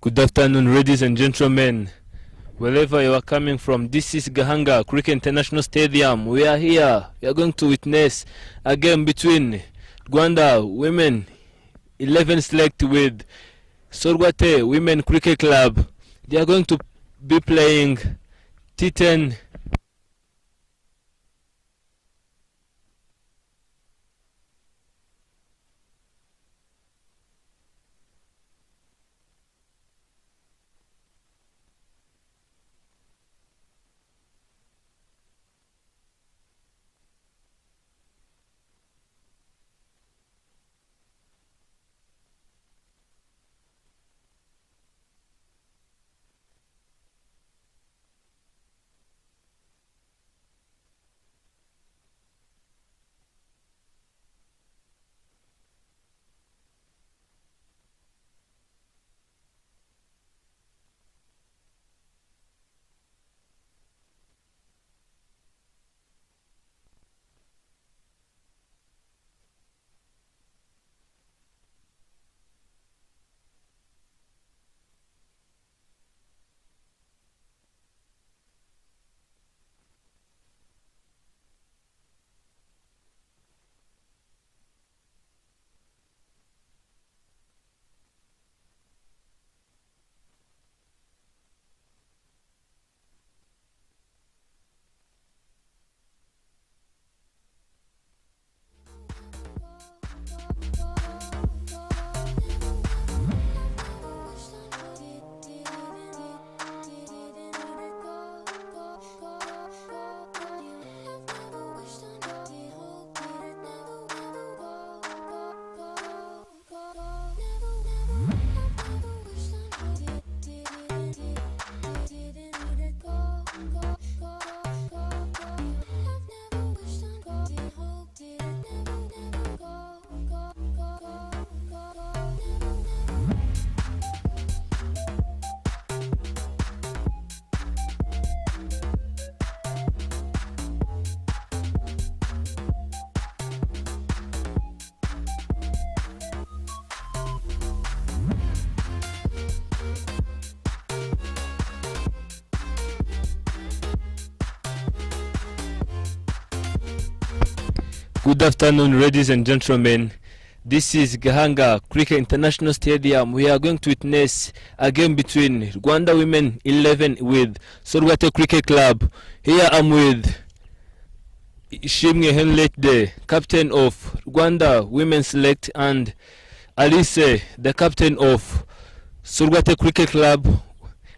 Good afternoon, ladies and gentlemen. Wherever you are coming from, this is Gahanga Cricket International Stadium. We are here. We are going to witness a game between Rwanda Women 11 Select with Sorwathe Women Cricket Club. They are going to be playing T10. Good afternoon, ladies and gentlemen. This is Gahanga Cricket International Stadium. We are going to witness a game between Rwanda Women 11 with Sorwathe Cricket Club. Here I'm with Ishimwe Henlet, the captain of Rwanda Women Select, and Alice, the captain of Sorwathe Cricket Club.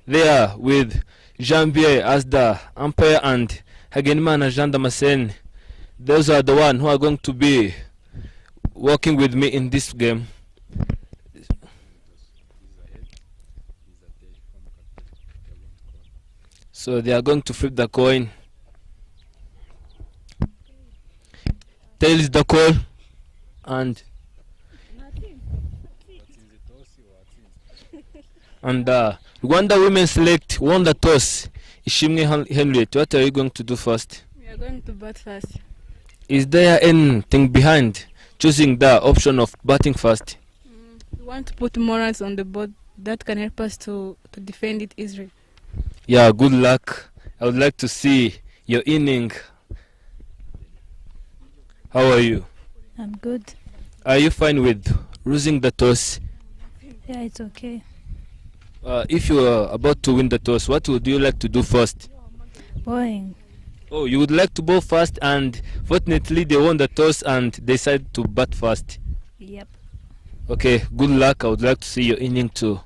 There with Jean-Pierre as the umpire and Hagenimana Jean Damascene. Those are the one who are going to be working with me in this game. So they are going to flip the coin. Tail is the call, and Rwanda Women Select won the toss. Ishimwe Henriette, what are you going to do first? We are going to bat first. Is there anything behind choosing the option of batting first? We want to put morals on the board that can help us to defend it easily. Yeah, good luck. I would like to see your inning. How are you? I'm good. Are you fine with losing the toss? Yeah, it's okay. If you are about to win the toss, what would you like to do first? Bowling. Oh, you would like to bowl first, and fortunately they won the toss and decided to bat first. Yep. Okay, good luck. I would like to see your inning too.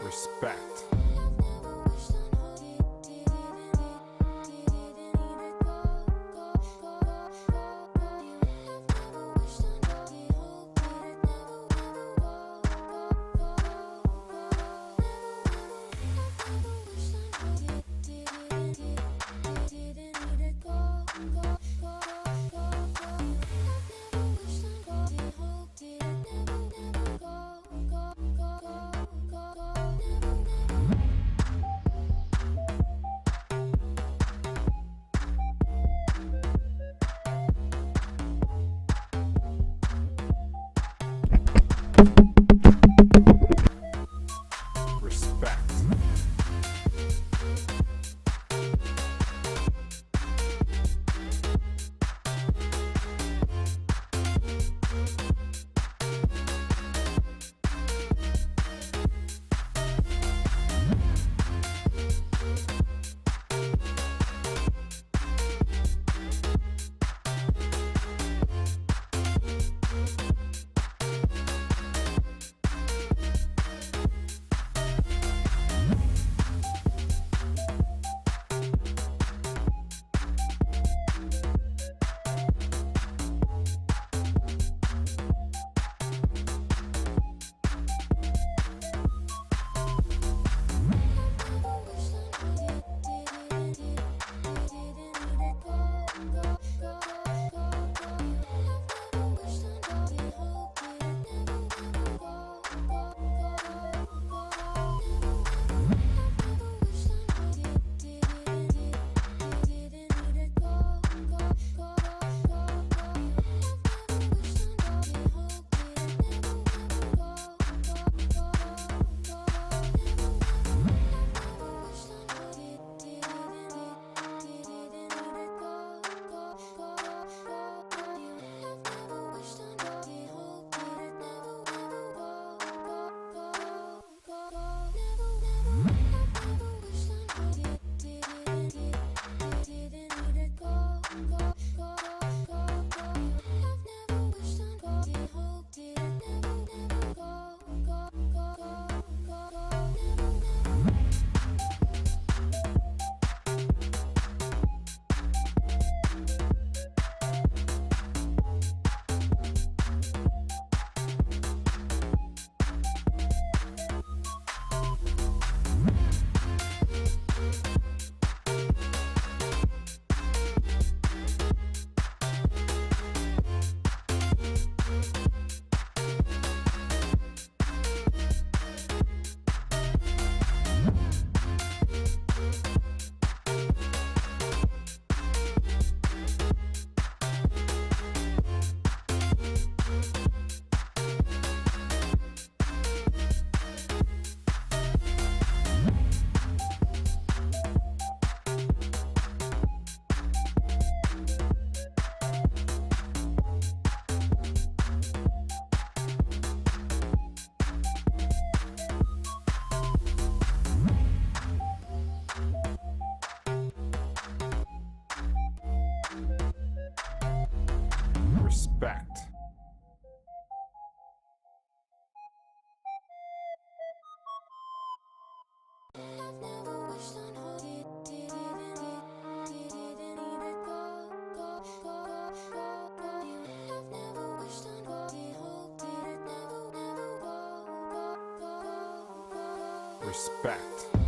Respect. Respect. Respect. Respect.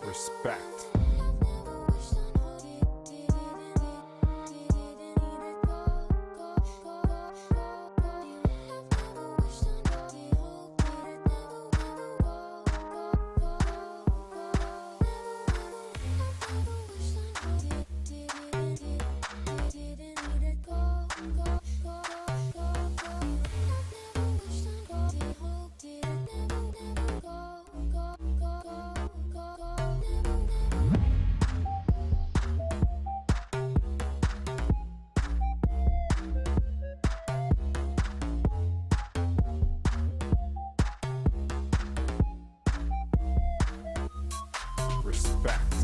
Respect. Respect.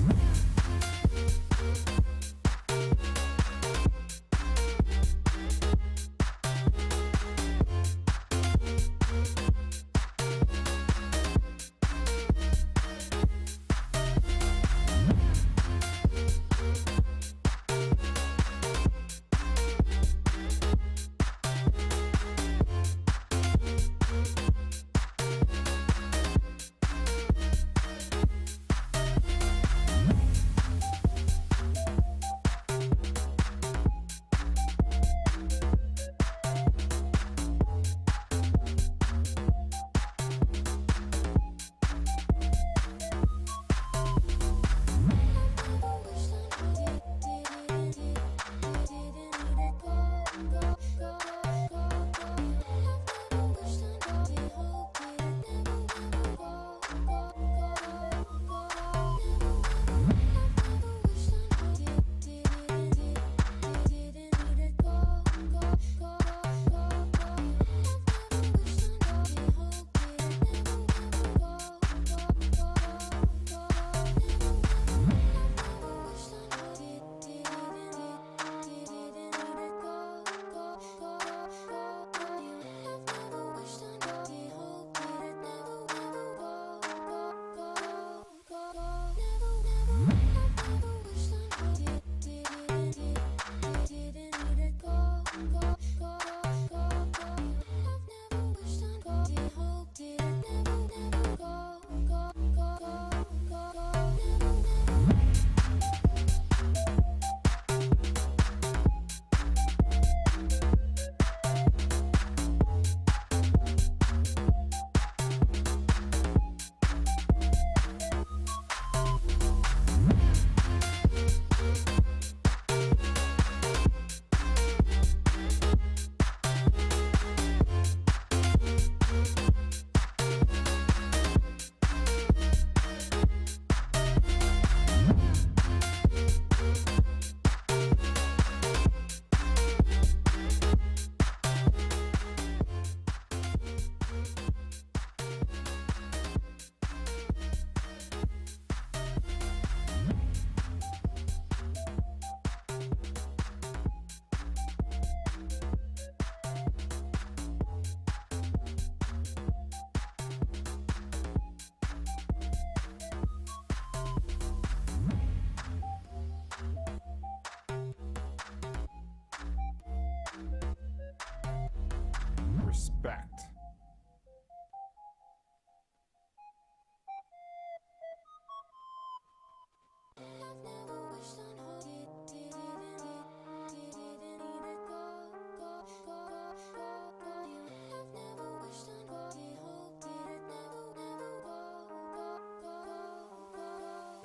Respect.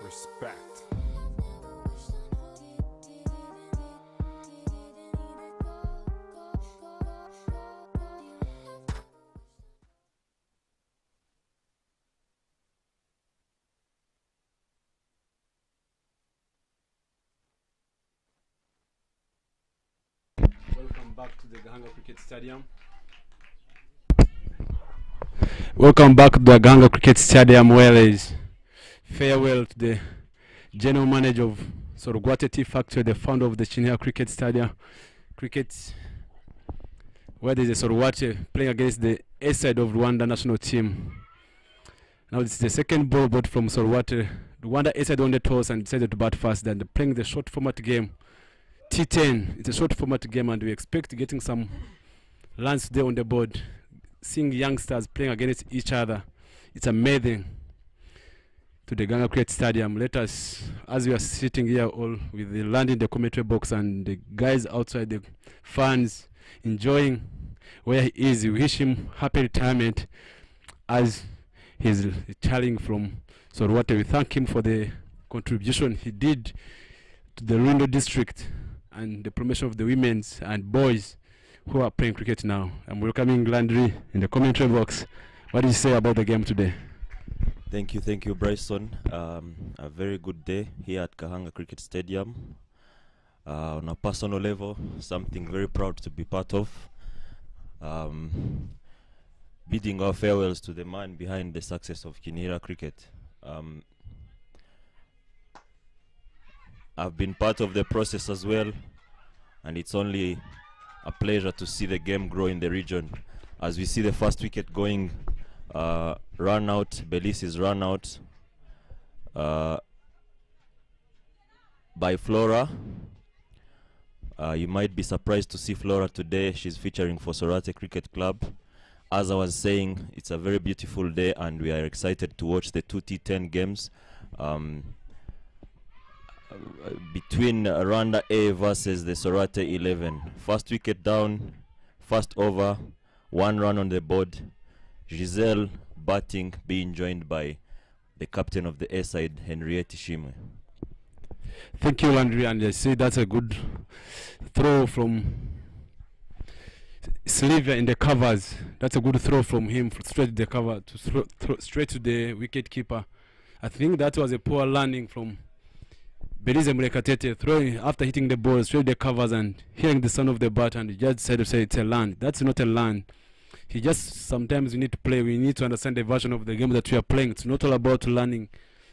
Respect. Welcome back to the Gahanga Cricket Stadium. Welcome back to the Gahanga Cricket Stadium, where there is farewell to the general manager of Sorwathe Tea Factory, the founder of the Chinhiya Cricket Stadium. Cricket, where there is a Sorwathe playing against the A side of Rwanda national team. Now it's the second ball brought from Sorwathe. Rwanda A side won the toss and decided to bat first. Then they're playing the short format game. T10, it's a short format game, and we expect getting some runs today on the board. Seeing youngsters playing against each other, it's amazing. to the Ganga Cricket Stadium. Let us, as we are sitting here all with the land in the commentary box and the guys outside, the fans enjoying where he is, we wish him happy retirement as he's retiring from Sorwathe. We thank him for the contribution he did to the Rwanda district and the promotion of the women's and boys who are playing cricket now. I'm welcoming Landry in the commentary box. What do you say about the game today? Thank you, Bryson. A very good day here at Kahanga Cricket Stadium. On a personal level, something very proud to be part of. Bidding our farewells to the man behind the success of Kinihira cricket. I've been part of the process as well, and it's only a pleasure to see the game grow in the region. As we see the first wicket going run out, Belize is run out by Flora. You might be surprised to see Flora today. She's featuring for Sorwathe Cricket Club. As I was saying, it's a very beautiful day and we are excited to watch the two T10 games between Rwanda A versus the Sorwathe 11. First wicket down, first over, 1 run on the board. Giselle batting, being joined by the captain of the A side, Henriette Shimwe. Thank you, Landry, and I see that's a good throw from Sylvia in the covers. That's a good throw from him straight to the cover, to throw straight to the wicket keeper. I think that was a poor landing from Belize Mulekatete, throwing after hitting the ball straight to the covers and hearing the sound of the bat, and he just decided to say it's a land. That's not a land. He just, sometimes we need to play, we need to understand the version of the game that we are playing. It's not all about landing,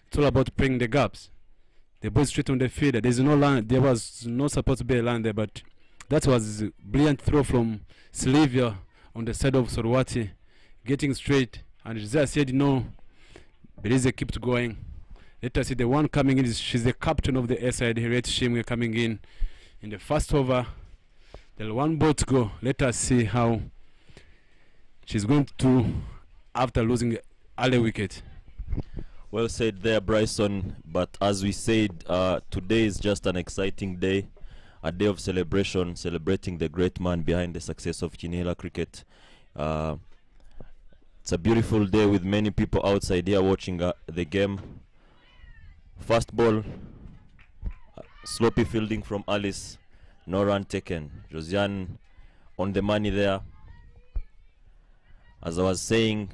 it's all about playing the gaps. The ball straight on the field. There's no land, there was no supposed to be a land there, but that was a brilliant throw from Sylvia on the side of Sorwathe, getting straight, and Giselle said no, Belize kept going. Let us see the one coming in, she's the captain of the A side, Henriette Shimwe, coming in the first over. There's one ball to go. Let us see how she's going to do after losing early wicket. Well said there, Bryson. But as we said, today is just an exciting day, a day of celebration, celebrating the great man behind the success of Kinihira cricket. It's a beautiful day with many people outside here watching the game. First ball, sloppy fielding from Alice, no run taken. Josiane on the money there. As I was saying,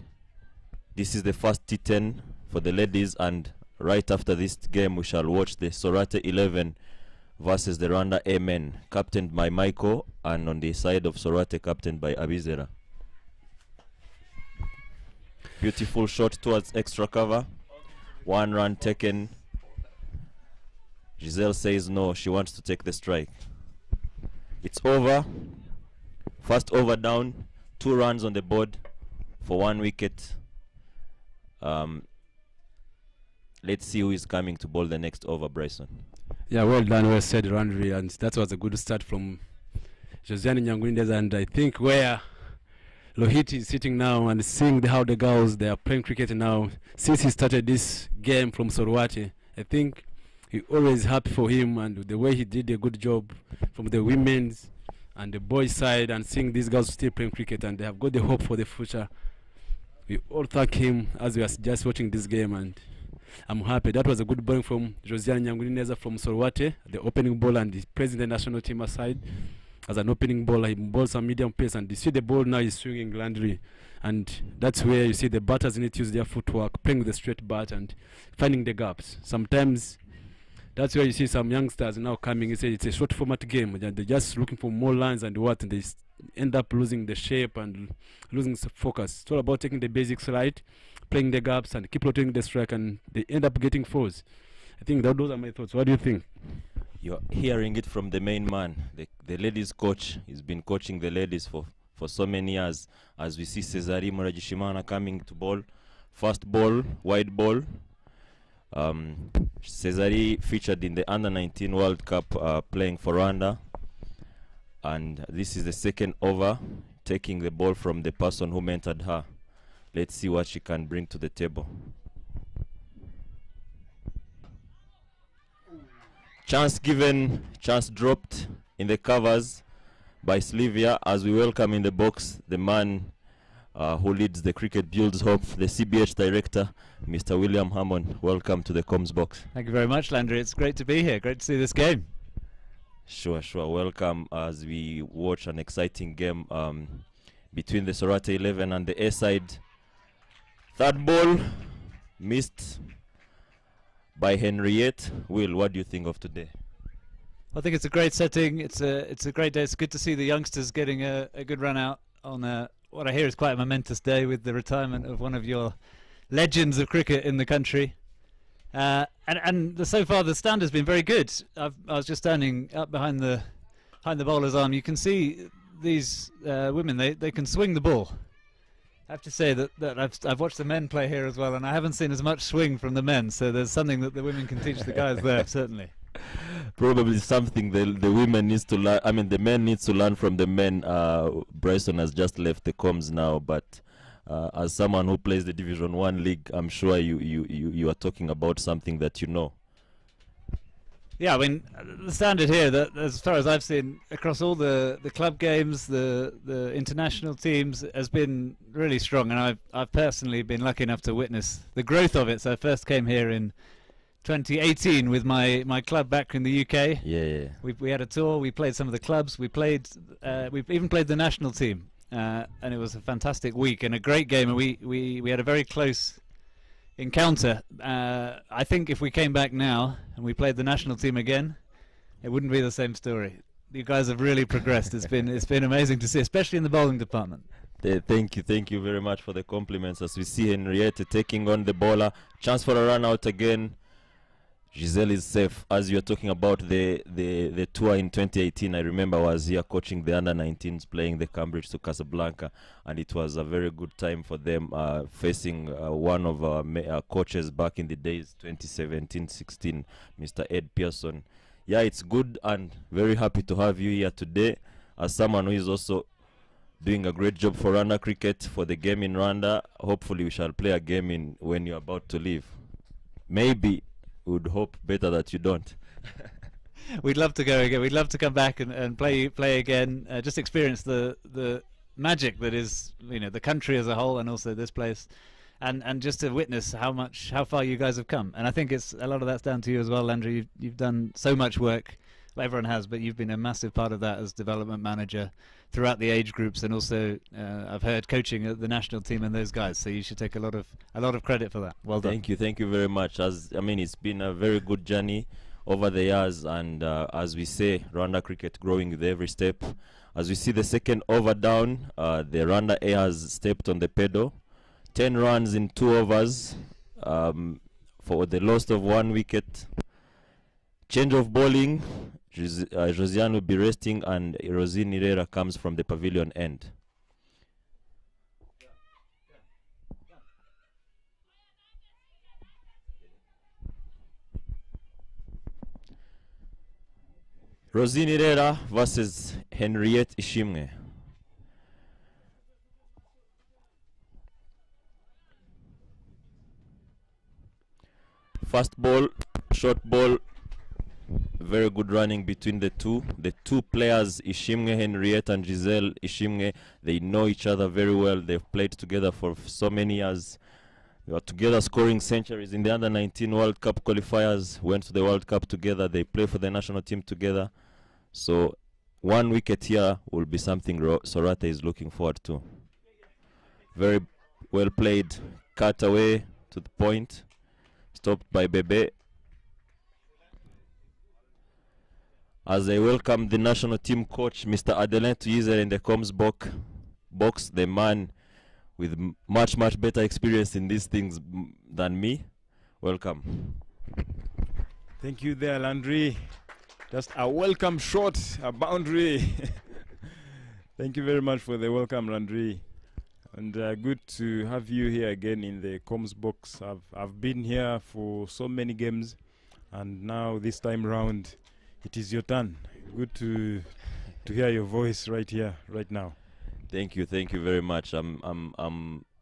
this is the first T10 for the ladies, and right after this game we shall watch the Sorwathe 11 versus the Rwanda A men, captained by Michael, and on the side of Sorwathe captained by Abizera. Beautiful shot towards extra cover, 1 run taken. Giselle says no, she wants to take the strike. It's over. First over down, 2 runs on the board for 1 wicket. Let's see who is coming to bowl the next over, Bryson. Yeah, well done, well said, Randri, and that was a good start from Josiane Nyangwindes, and I think where ROHIT is sitting now and seeing how the girls, they are playing cricket now, since he started this game from Sorwathe, I think he always happy for him, and the way he did a good job from the women's and the boys side, and seeing these girls still playing cricket and they have got the hope for the future. We all thank him as we are just watching this game, and I'm happy. That was a good bowling from Josiane Nyangulineza from Sorwathe, the opening ball, and he plays in the national team aside as an opening bowler. He bowls some medium pace, and you see the ball now is swinging Landry, and that's where you see the batters need to use their footwork, playing with the straight bat and finding the gaps. Sometimes that's where you see some youngsters now coming. You say it's a short format game. They're just looking for more lines and what, and they end up losing the shape and losing focus. It's all about taking the basics right, playing the gaps, and keep rotating the strike, and they end up getting fours. I think those are my thoughts. What do you think? You're hearing it from the main man, the ladies coach. He's been coaching the ladies for so many years. As we see Cesari Murajishimana coming to bowl. First ball, wide ball. Cesari featured in the Under-19 World Cup playing for Rwanda. And this is the second over, taking the ball from the person who mentored her. Let's see what she can bring to the table. Chance given, chance dropped in the covers by Slivia as we welcome in the box the man who leads the Cricket Builds Hope, the CBH director, Mr. William Hammond. Welcome to the comms box. Thank you very much, Landry. It's great to be here. Great to see this game. Sure. Welcome as we watch an exciting game between the Sorwathe 11 and the A side. Third ball missed by Henriette. Will, what do you think of today? I think it's a great setting. It's a great day. It's good to see the youngsters getting a good run out on what I hear is quite a momentous day with the retirement of one of your legends of cricket in the country. And so far the stand has been very good. I was just standing up behind the bowler's arm. You can see these women. They can swing the ball. I have to say that I've watched the men play here as well, and I haven't seen as much swing from the men. So there's something that the women can teach the guys there, certainly. Probably something the women needs to learn. I mean, the men needs to learn from the men. Bryson has just left the comms now, but as someone who plays the Division 1 league, I'm sure you are talking about something that you know. Yeah, I mean, the standard here, that as far as I've seen across all the club games, the international teams, has been really strong, and I've personally been lucky enough to witness the growth of it. So I first came here in 2018 with my club back in the UK. Yeah. We had a tour. We played some of the clubs. We even played the national team, and it was a fantastic week and a great game. And we had a very close encounter. I think if we came back now and we played the national team again, it wouldn't be the same story. You guys have really progressed. It's been amazing to see, especially in the bowling department. Thank you very much for the compliments. As we see Henriette taking on the bowler, chance for a run out again. Giselle is safe. As you are talking about the tour in 2018, I remember I was here coaching the under-19s, playing the Cambridge to Casablanca, and it was a very good time for them facing one of our coaches back in the days, 2017-16, Mr. Ed Pearson. Yeah, it's good and very happy to have you here today as someone who is also doing a great job for Rwanda cricket for the game in Rwanda. Hopefully we shall play a game when you're about to leave. Maybe would hope better that you don't. We'd love to go again. We'd love to come back and play again. Just experience the magic that is, the country as a whole, and also this place, and just to witness how far you guys have come. And I think it's a lot of that's down to you as well, Landry. You've done so much work. Well, everyone has, but you've been a massive part of that as development manager throughout the age groups, and also I've heard coaching at the national team and those guys. So you should take a lot of credit for that. Well done. Thank you very much. It's been a very good journey over the years, and as we say, Rwanda cricket growing with every step. As we see the second over down, the Rwanda A has stepped on the pedal. 10 runs in 2 overs for the loss of 1 wicket. Change of bowling. Josiane will be resting, and Rosine Herrera comes from the pavilion end. Rosine Herrera versus Henriette Ishimwe. Fast ball, short ball. Very good running between the two. The two players, Ishimwe, Henriette, and Giselle Ishimwe, they know each other very well. They've played together for so many years. They were together scoring centuries in the under-19 World Cup qualifiers, went to the World Cup together. They play for the national team together. So 1 wicket here will be something Sorwathe is looking forward to. Very well played. Cut away to the point. Stopped by Bebe. As I welcome the national team coach, Mr. Adelin Tuizer, in the comms box, the man with much better experience in these things than me. Welcome. Thank you there, Landry. Just a welcome shot, a boundary. Thank you very much for the welcome, Landry. And good to have you here again in the comms box. I've been here for so many games, and now this time round, it is your turn. Good to hear your voice right here, right now. Thank you very much. I'm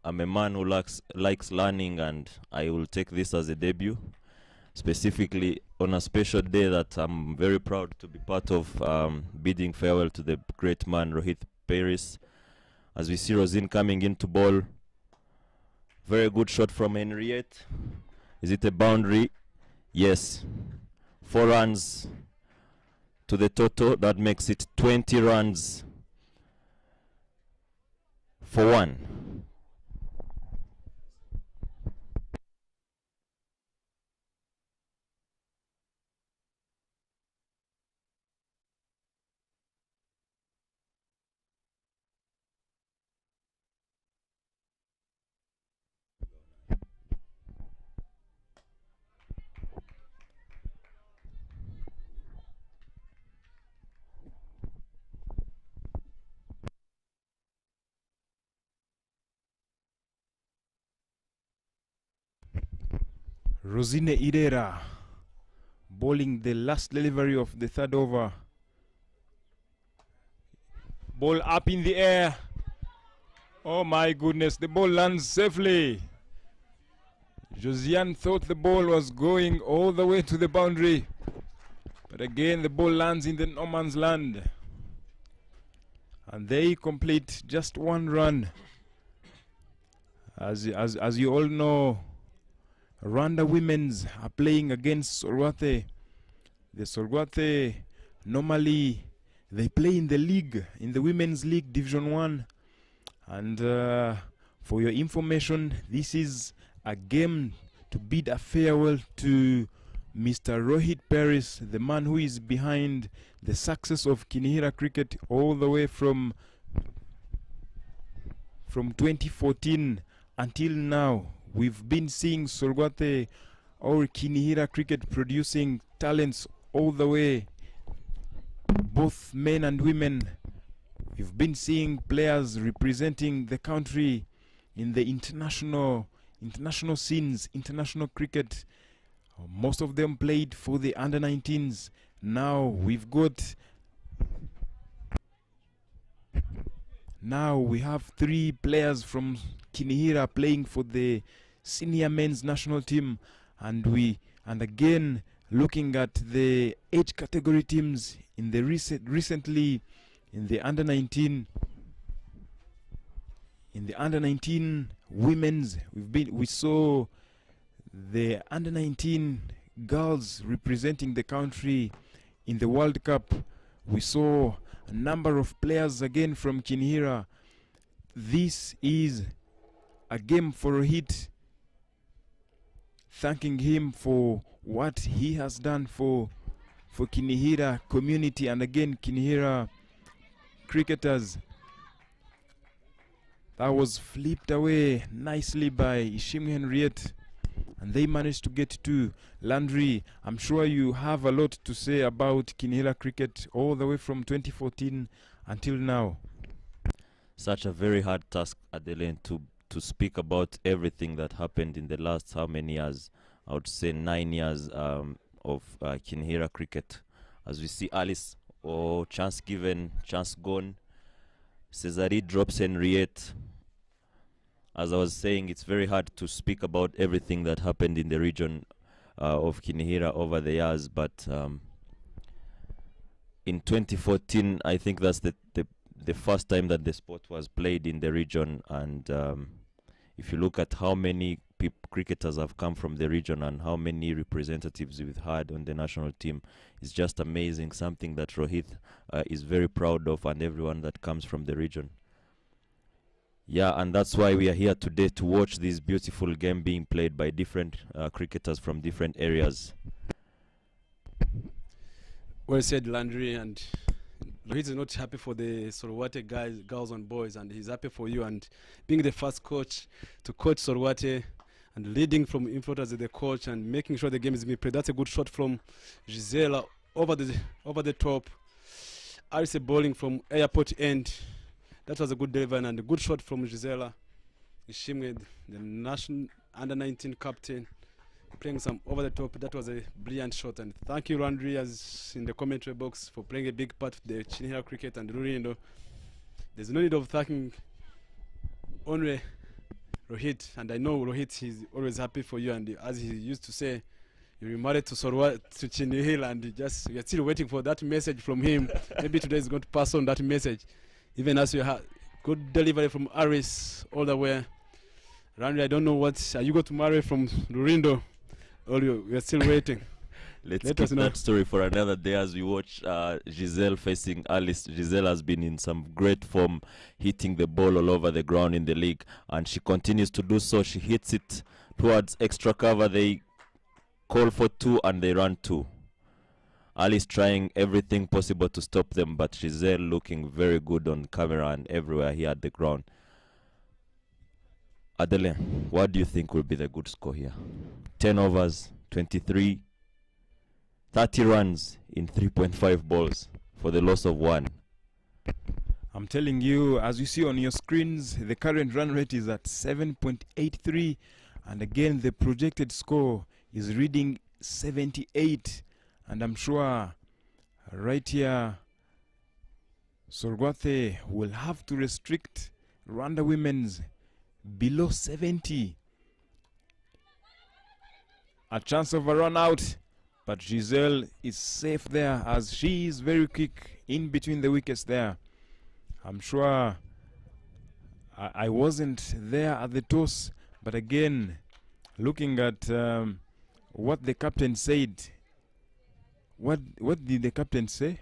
a man who likes learning, and I will take this as a debut. specifically on a special day that I'm very proud to be part of, bidding farewell to the great man ROHIT Paris. As we see Rosine coming into ball, very good shot from Henriette. Is it a boundary? Yes. 4 runs to the total. That makes it 20 runs for 1. Rosine Idera bowling the last delivery of the 3rd over. Ball up in the air. Oh my goodness, the ball lands safely. Josiane thought the ball was going all the way to the boundary, but again the ball lands in the no man's land, and they complete just 1 run. As you all know, Rwanda women's are playing against Sorwathe. The Sorwathe, normally they play in the league, in the women's league division 1, and for your information, this is a game to bid a farewell to Mr. ROHIT Paris, the man who is behind the success of Kinihira cricket all the way from 2014 until now. We've been seeing Sorwathe or Kinihira cricket producing talents all the way, both men and women. We've been seeing players representing the country in the international scenes, international cricket. Most of them played for the under-19s. Now we have 3 players from Kinihira playing for the senior men's national team, and again looking at the age category teams in the recently in the under-19 women's, we saw the under-19 girls representing the country in the World Cup. We saw a number of players again from Kinihira. This is a game for ROHIT, thanking him for what he has done for Kinihira community and again Kinihira cricketers. That was flipped away nicely by Ishimwe Henriette, and they managed to get to Landry. I'm sure you have a lot to say about Kinihira cricket all the way from 2014 until now. Such a very hard task, Adeline, to speak about everything that happened in the last how many years? I would say 9 years of Kinihira cricket. As we see Alice, chance given, chance gone. Cesare drops Henriette. As I was saying, it's very hard to speak about everything that happened in the region of Kinihira over the years, but in 2014, I think that's the first time that the sport was played in the region, and if you look at how many cricketers have come from the region and how many representatives we've had on the national team, it's just amazing, something that ROHIT is very proud of, and everyone that comes from the region. Yeah, and that's why we are here today to watch this beautiful game being played by different cricketers from different areas. Well said, Landry. And ROHIT is not happy for the Sorwathe girls and boys, and he's happy for you. And being the first coach to coach Sorwathe and leading from in front as the coach and making sure the game is being played. That's a good shot from Gisela over the top. Alice bowling from airport end. That was a good delivery and a good shot from Gisela. Ishimwe, the national under-19 captain, playing some over the top. That was a brilliant shot. And thank you, Landry, as in the commentary box, for playing a big part of the Kinihira cricket. And really, there's no need of thanking only ROHIT. And I know ROHIT is always happy for you. And as he used to say, You're married to Sorwathe, to Chini Hill, and we're still waiting for that message from him. Maybe today is going to pass on that message. Even as you had good delivery from Aris all the way. Randy, I don't know what, are you going to marry from Lurindo? Or we're still waiting. Let's Let keep us know. that story for another day as we watch Giselle facing Alice. Giselle has been in some great form, hitting the ball all over the ground in the league, and she continues to do so. She hits it towards extra cover. They call for 2 and they run 2. Alice trying everything possible to stop them, but Giselle looking very good on camera and everywhere here at the ground. Adele, what do you think will be the good score here? 10 overs, 23, 30 runs in 3.5 balls for the loss of 1. I'm telling you, as you see on your screens, the current run rate is at 7.83, and again the projected score is reading 78, and I'm sure right here Sorwathe will have to restrict Rwanda women's below 70. A chance of a run out, but Giselle is safe there as she is very quick in between the wickets there. I'm sure I wasn't there at the toss, but again, looking at what the captain said, what did the captain say?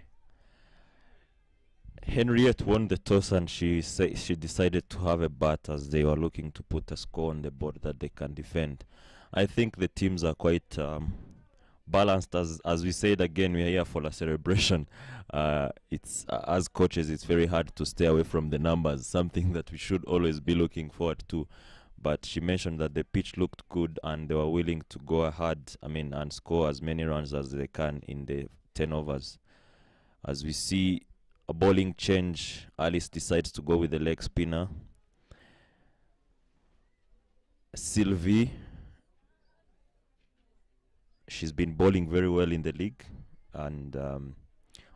Henriette won the toss and she decided to have a bat as they were looking to put a score on the board that they can defend. I think the teams are quite balanced. As we said again, we are here for a celebration. It's as coaches, it's very hard to stay away from the numbers, something that we should always be looking forward to. But she mentioned that the pitch looked good and they were willing to go ahead, and score as many runs as they can in the 10 overs. As we see a bowling change, Alice decides to go with the leg spinner. Sylvie, she's been bowling very well in the league, and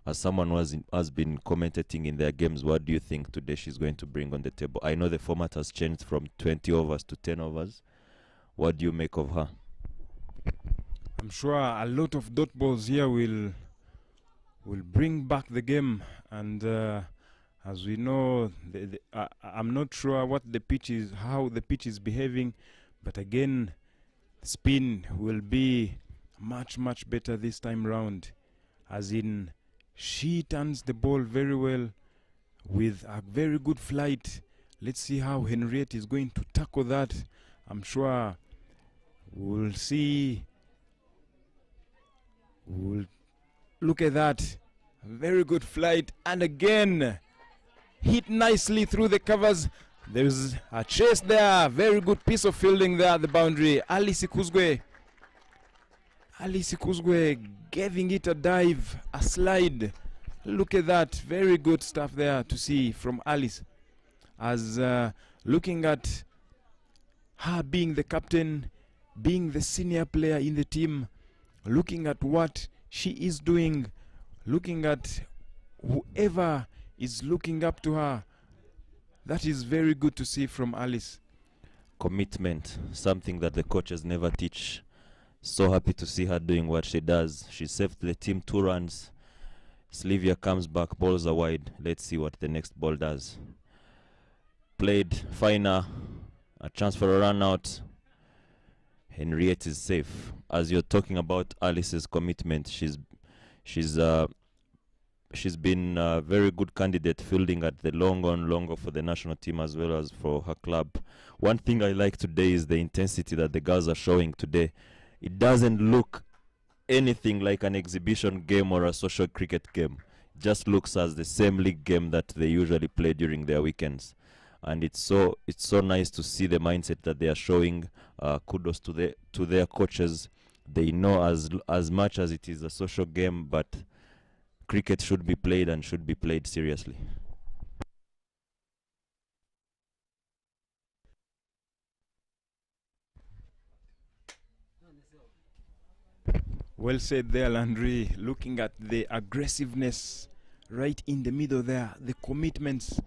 as someone who has been commentating in their games, what do you think today she's going to bring on the table? I know the format has changed from 20 overs to 10 overs. What do you make of her? I'm sure a lot of dot balls here will bring back the game, and as we know, I'm not sure what the pitch is, how the pitch is behaving, but again, spin will be much better this time round, as in she turns the ball very well with a very good flight. Let's see how Henriette is going to tackle that. I'm sure we'll see. We'll look at that. Very good flight, and again hit nicely through the covers. There's a chase there. Very good piece of fielding there at the boundary. Alice Ikuzwe giving it a dive, a slide. Look at that. Very good stuff there to see from Alice. As looking at her being the captain, being the senior player in the team, looking at what she is doing, looking at whoever is looking up to her. That is very good to see from Alice. Commitment, something that the coaches never teach. So happy to see her doing what she does. She saved the team 2 runs. Sylvia comes back, balls are wide. Let's see what the next ball does. Played, Finer, a chance for a run out. Henriette is safe. As you're talking about Alice's commitment, she's been a very good candidate fielding at the long on for the national team as well as for her club. One thing I like today is the intensity that the girls are showing today. It doesn't look anything like an exhibition game or a social cricket game. It just looks as the same league game that they usually play during their weekends. And it's so nice to see the mindset that they are showing. Kudos to their coaches. They know as much as it is a social game, but cricket should be played and should be played seriously. Well said there, Landry. Looking at the aggressiveness right in the middle there, the commitments.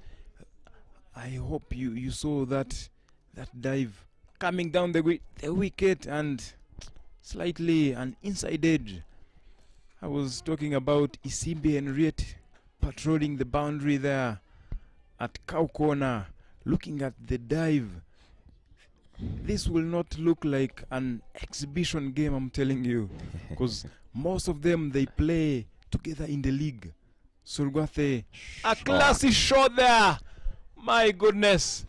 I hope you saw that dive coming down the wicket, and slightly an inside edge. I was talking about Isimbi Henriette patrolling the boundary there at cow corner, looking at the dive. This will not look like an exhibition game, I'm telling you, because most of them, they play together in the league. Sorwathe, a classy shot there. My goodness.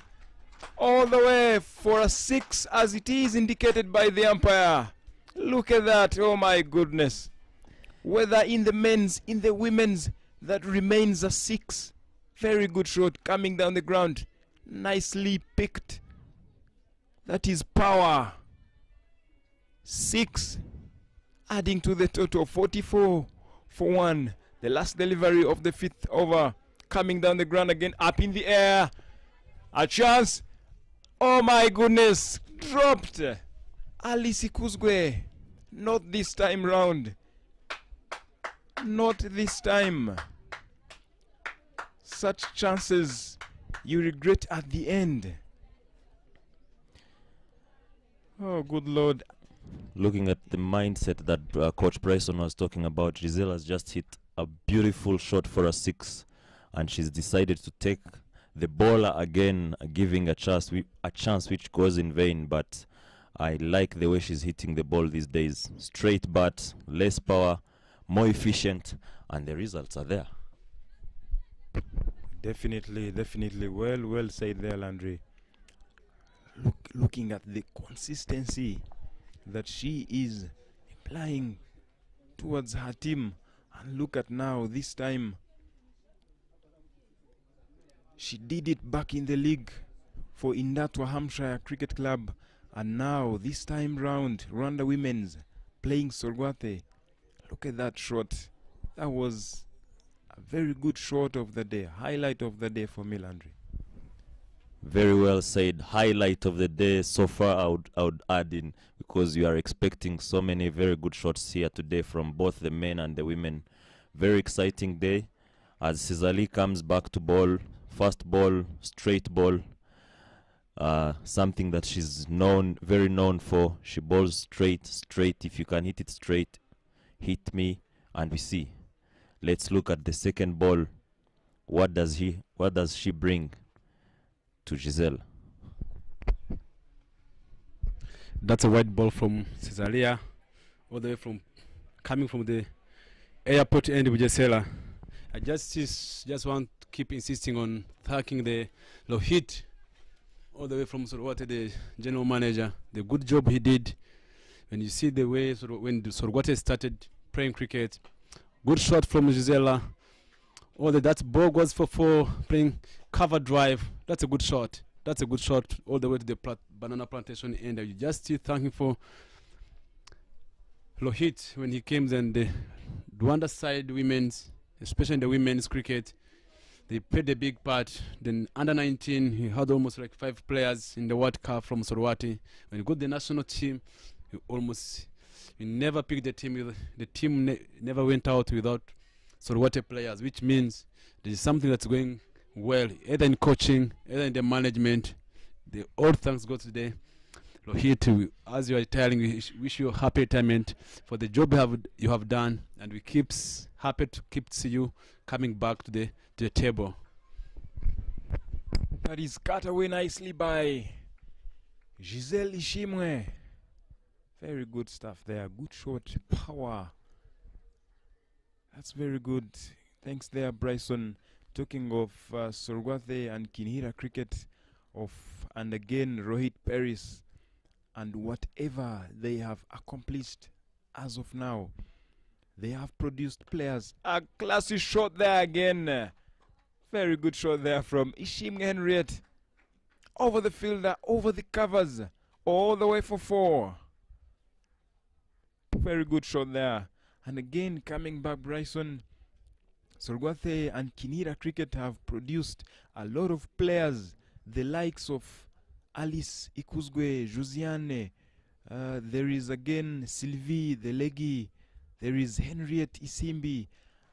All the way for a 6 as it is indicated by the umpire. Look at that. Oh my goodness. Whether in the men's, in the women's, that remains a 6. Very good shot coming down the ground. Nicely picked. That is power. 6 adding to the total, 44 for 1. The last delivery of the 5th over, coming down the ground again, up in the air. A chance. Oh my goodness. Dropped. Alice Ikuzgwe. Not this time round. Not this time. Such chances you regret at the end. Oh, good Lord. Looking at the mindset that Coach Bryson was talking about, Giselle has just hit a beautiful shot for a 6, and she's decided to take the bowler again, giving a chance which goes in vain. But I like the way she's hitting the ball these days. Straight bat, less power, more efficient, and the results are there. Definitely, definitely. Well said there, Landry. Looking at the consistency that she is applying towards her team, and look at now, this time she did it back in the league for Indatwa Hampshire Cricket Club, and now this time round Rwanda Women's playing Sorwathe. Look at that shot. That was a very good shot of the day, highlight of the day for me, Landry. Very well said. Highlight of the day so far, I would add in, because you are expecting so many very good shots here today from both the men and the women. Very exciting day as Cesali comes back to bowl. First ball, straight ball. Something that she's very known for. She bowls straight. If you can hit it straight, hit me, and we see. Let's look at the second ball. What does she bring to Giselle? That's a white ball from Cesaria, all the way from coming from the airport end with Gisela. I just want to keep insisting on thanking the ROHIT, all the way from Sorwathe, the general manager, the good job he did. When you see the way when Sorwathe started playing cricket, good shot from Gisela. That ball goes for 4, playing cover drive. That's a good shot. That's a good shot all the way to the banana plantation end. You just see thanking for ROHIT when he came. Then the Rwanda side women's, especially the women's cricket, they played a big part. Then under 19, he had almost like 5 players in the World Cup from Sorwathe. When he got the national team, he never picked the team. The team never went out without Sorwathe players, which means there is something that's going well, either in coaching, either in the management. All thanks go to the ROHIT. As you are retiring, we wish you a happy retirement for the job you have done, and we keep happy to see you coming back to the table. That is cut away nicely by Giselle Ishimwe. Very good stuff there. Good shot, power. That's very good. Thanks there, Bryson. Talking of Sorwathe and Kinihira cricket, and again ROHIT Paris, and whatever they have accomplished as of now, they have produced players. A classy shot there again. Very good shot there from Ishimwe Henriette. Over the fielder, over the covers, all the way for 4. Very good shot there. And again, coming back, Bryson, Sorwathe and Kinihira cricket have produced a lot of players, the likes of Alice Ikuzgwe, Josiane, there is again Sylvie, the leggy, there is Henriette Isimbi,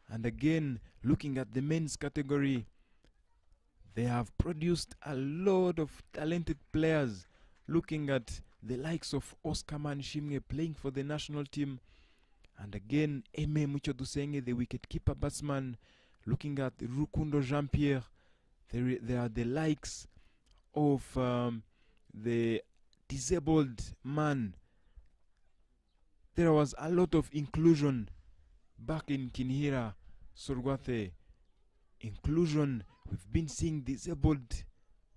and again, looking at the men's category, they have produced a lot of talented players. Looking at the likes of Oscar Manishimwe playing for the national team. And again, Aime Muchodusenge, the wicketkeeper batsman. Looking at Rukundo Jean-Pierre, there are the likes of the disabled man. There was a lot of inclusion back in Kinihira, Sorwathe. Inclusion, we've been seeing disabled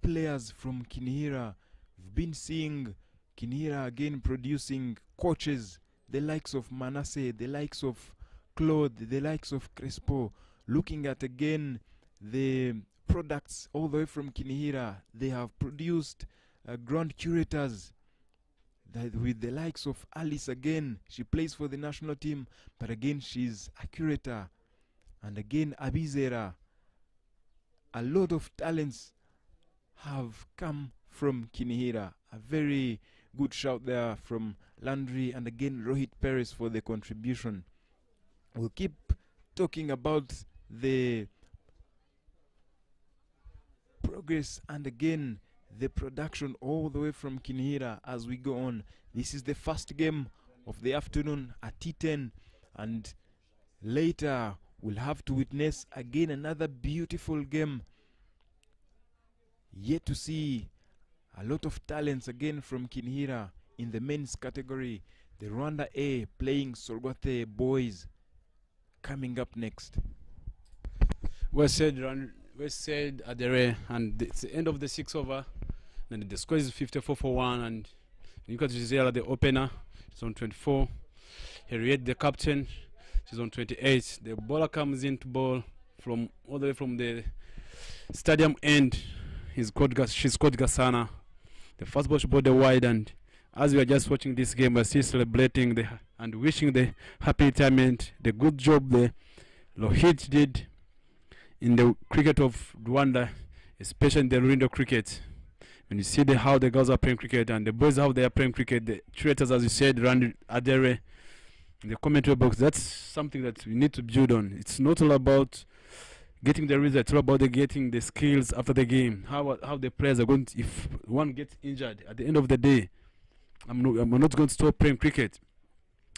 players from Kinihira. We've been seeing Kinihira again producing coaches, the likes of Manasseh, the likes of Claude, the likes of Crespo. Looking at again the products all the way from Kinihira, they have produced ground curators with the likes of Alice again. She plays for the national team, but again she's a curator. And again Abizera. A lot of talents have come from Kinihira. A very good shout there from Landry and again Rohit Perez for the contribution. We'll keep talking about the progress and again the production all the way from Kinihira as we go on. This is the first game of the afternoon at T10, and later we'll have to witness again another beautiful game. Yet to see a lot of talents again from Kinihira in the men's category. The Rwanda A playing Sorwathe boys coming up next. Well said, Adere, and it's the end of the 6 over. And the score is 54 for 1. And you got Gisela, the opener, she's on 24. Harriet, the captain, she's on 28. The bowler comes in to bowl from all the way from the stadium end. She's called Gasana. The first ball she bowled the wide, and as we are just watching this game, we're still celebrating and wishing the happy retirement, the good job the ROHIT did in the cricket of Rwanda, especially in the Rwanda cricket. When you see how the girls are playing cricket and the boys how they are playing cricket, the traitors, as you said, Randy Adere, in the commentary box, that's something that we need to build on. It's not all about getting the results, it's all about getting the skills after the game. How the players are going to, if one gets injured at the end of the day, I'm not going to stop playing cricket.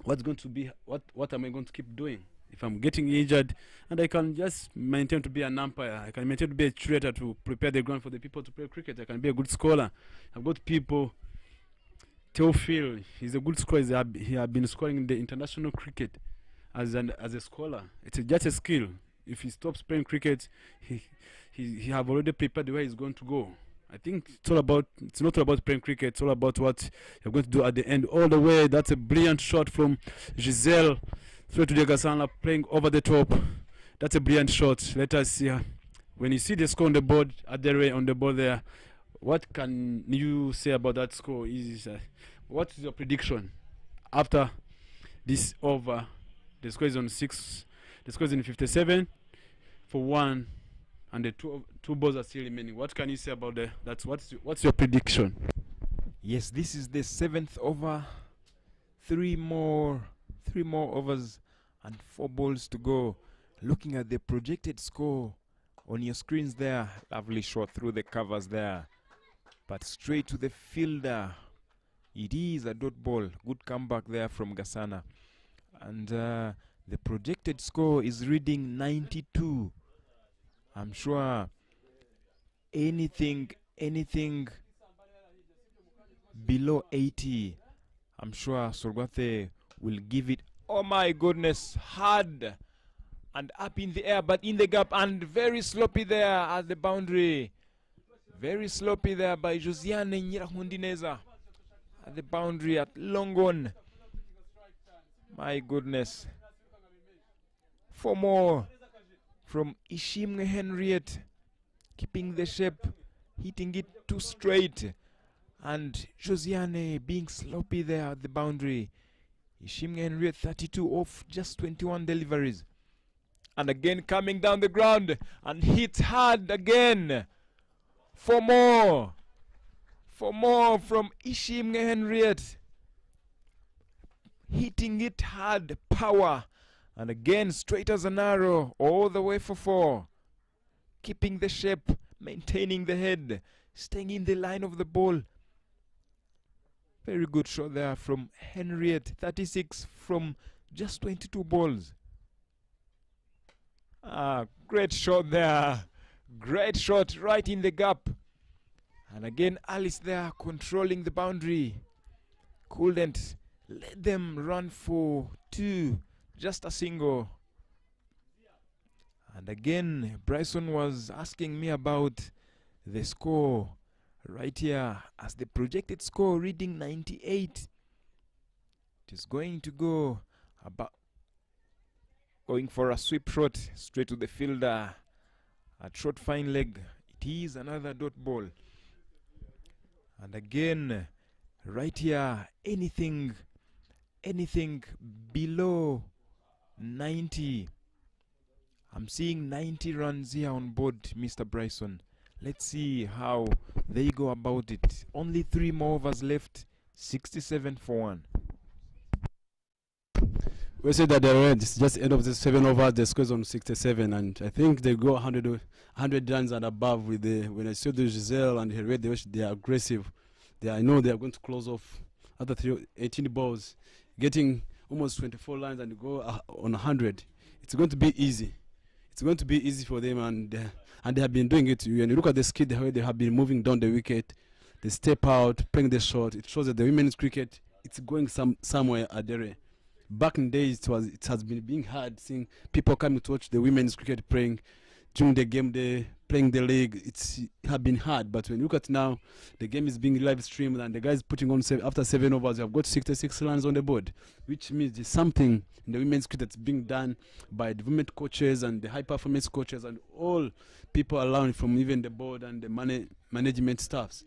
What's going to be, what am I going to keep doing? If I'm getting injured and I can just maintain to be an umpire, I can maintain to be a traitor to prepare the ground for the people to play cricket, I can be a good scholar. I've got people, Teofil, he's a good scorer, he has been scoring in the international cricket as a scholar. It's just a skill. If he stops playing cricket, he have already prepared where he's going to go. I think it's not all about playing cricket, it's all about what you're going to do at the end. All the way, that's a brilliant shot from Giselle. Throw to the Gasana, playing over the top. That's a brilliant shot. Let us see. When you see the score on the board, Adere on the board there, what can you say about that score? What is your prediction after this over? The score is on 6. The score is in 57 for 1, and the two balls are still remaining. What can you say about that? What's your prediction? Yes, this is the 7th over. 3 more overs and 4 balls to go. Looking at the projected score on your screens there, lovely shot through the covers there, but straight to the fielder. It is a dot ball. Good comeback there from Gasana, and the projected score is reading 92. I'm sure anything below 80, I'm sure Sorwathe will give it. Oh my goodness, hard and up in the air, but in the gap, and very sloppy there at the boundary. Very sloppy there by Josiane Nyirahundineza at the boundary at Longon. My goodness. 4 more from Ishimwe Henriette, keeping the shape, hitting it too straight, and Josiane being sloppy there at the boundary. Ishimwe Henriette 32 off just 21 deliveries, and again coming down the ground and hit hard again. 4 more from Ishimwe Henriette, hitting it hard, power. And again, straight as an arrow, all the way for 4. Keeping the shape, maintaining the head, staying in the line of the ball. Very good shot there from Henriette, 36 from just 22 balls. Great shot there. Great shot right in the gap. And again, Alice there controlling the boundary. Couldn't let them run for two, just a single. And again, Bryson was asking me about the score right here, as the projected score reading 98. It is going to go about going for a sweep shot straight to the fielder at short fine leg. It is another dot ball. And again, right here, anything below 90. I'm seeing 90 runs here on board, Mr. Bryson. Let's see how they go about it. Only 3 more overs left. 67 for 1. We said that it's just end of the 7 overs, the score's on 67, and I think they go 100 runs and above with the. When I saw the Giselle and Hervé, they are aggressive. I know they are going to close off after 18 balls, getting almost 24 lines and go on 100. It's going to be easy. It's going to be easy for them, and they have been doing it. When you look at the skill, the way they have been moving down the wicket, they step out, playing the shot. It shows that the women's cricket, it's going somewhere at the back in days. It has been being hard seeing people coming to watch the women's cricket playing during the game, they playing the league. It have been hard, but when you look at now, the game is being live streamed and the guys putting on after 7 overs, you have got 66 runs on the board, which means there's something in the women's cricket that's being done by the women coaches and the high performance coaches and all people around, from even the board and the management staffs.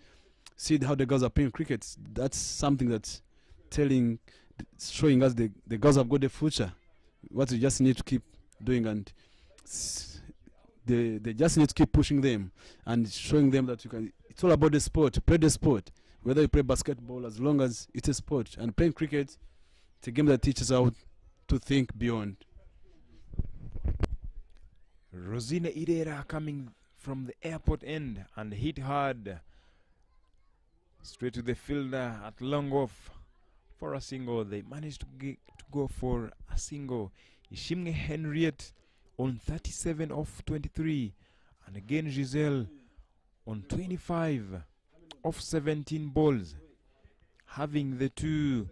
See how the girls are playing cricket. That's something that's showing us the girls have got the future. What we just need to keep doing, and they just need to keep pushing them and showing them that you can. It's all about the sport. Play the sport. Whether you play basketball, as long as it's a sport, and playing cricket, it's a game that teaches us how to think beyond. Rosina Idera coming from the airport end and hit hard straight to the fielder at long off for a single. They managed to go for a single. Ishimge Henriette on 37 off 23, and again Giselle on 25 off 17 balls, having the two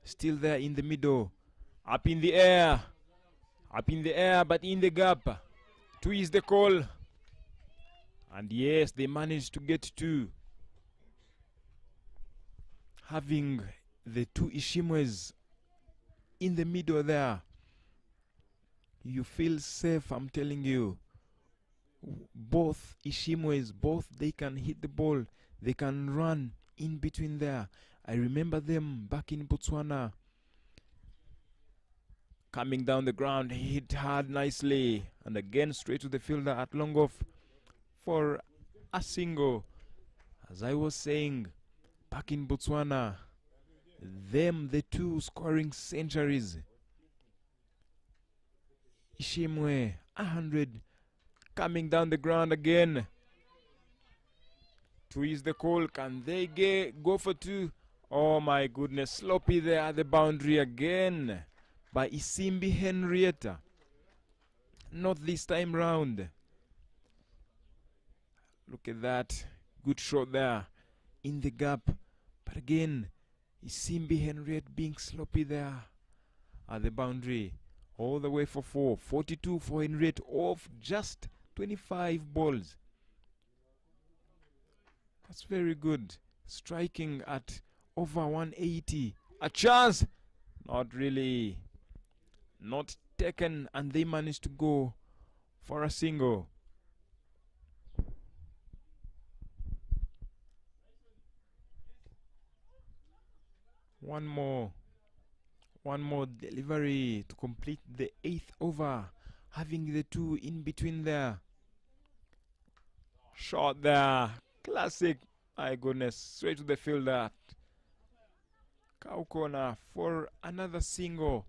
still there in the middle, up in the air, but in the gap. 2 is the call, and yes, they managed to get 2, having the 2 Ishimwes in the middle there. You feel safe, I'm telling you. Both Ishimwes, they can hit the ball, they can run in between there. I remember them back in Botswana. Coming down the ground, hit hard nicely, and again straight to the fielder at long off for a single. As I was saying, back in Botswana, the 2 scoring centuries. Ishimwe 100, coming down the ground again. 2 is the call. Can they go for 2? Oh my goodness, sloppy there at the boundary again by Isimbi Henrietta. Not this time round. Look at that, good shot there in the gap, but again Isimbi Henrietta being sloppy there at the boundary. All the way for 4. 42 for Henriette off just 25 balls. That's very good. Striking at over 180. A chance! Not really. Not taken, and they managed to go for a single. One more delivery to complete the 8th over, having the 2 in between there. Shot there, classic. My goodness, straight to the fielder. Cow corner for another single,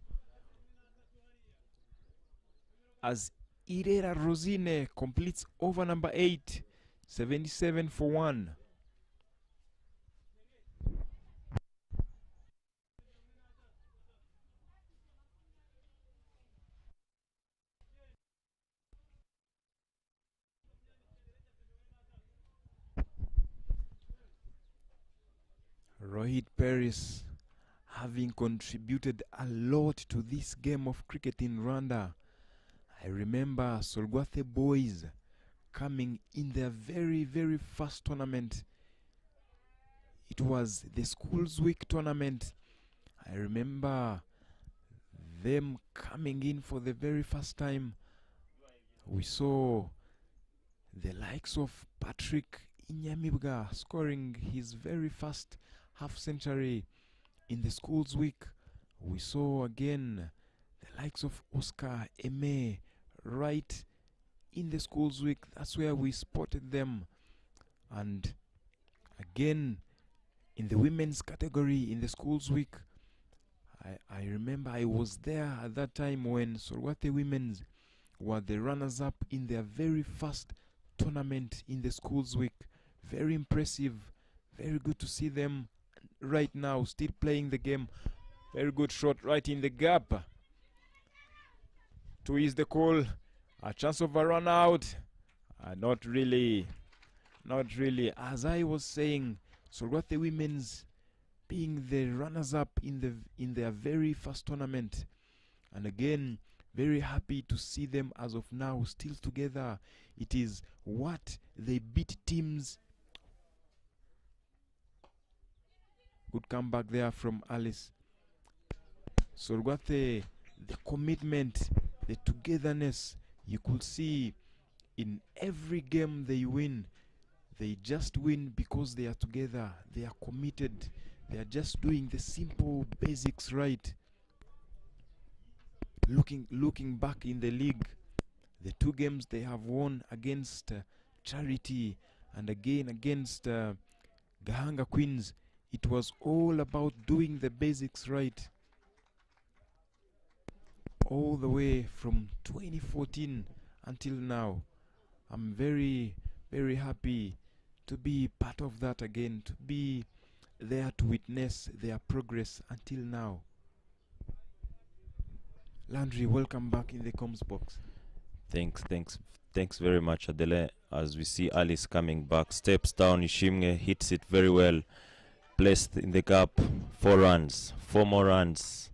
as Irera Rosine completes over number 8. 77 for 1. Rohit Paris having contributed a lot to this game of cricket in Rwanda. I remember Sorwathe boys coming in their very, very first tournament. It was the Schools Week tournament. I remember them coming in for the very first time. We saw the likes of Patrick Inyamibwa scoring his very first half century in the Schools Week. We saw again the likes of Oscar Eme right in the Schools Week. That's where we spotted them. And again in the women's category in the Schools Week, I remember I was there at that time when Sorwathe Women's were the runners-up in their very first tournament in the Schools Week. Very impressive. Very good to see them right now still playing the game. Very good shot right in the gap. Two is the call. A chance of a run out. Not really. Not really. As I was saying, Sorwathe Women's being the runners-up in their very first tournament. And again, very happy to see them as of now still together. It is what they beat teams. Good comeback there from Alice. Sorwathe, the commitment, the togetherness, you could see in every game they win. They just win because they are together. They are committed. They are just doing the simple basics right. Looking back in the league, the two games they have won against Charity and again against Gahanga Queens, it was all about doing the basics right. All the way from 2014 until now. I'm very, very happy to be part of that again, to be there to witness their progress until now. Landry, welcome back in the comms box. Thanks very much, Adele. As we see Alice coming back, steps down, Ishimge hits it very well, placed in the gap, 4 runs, 4 more runs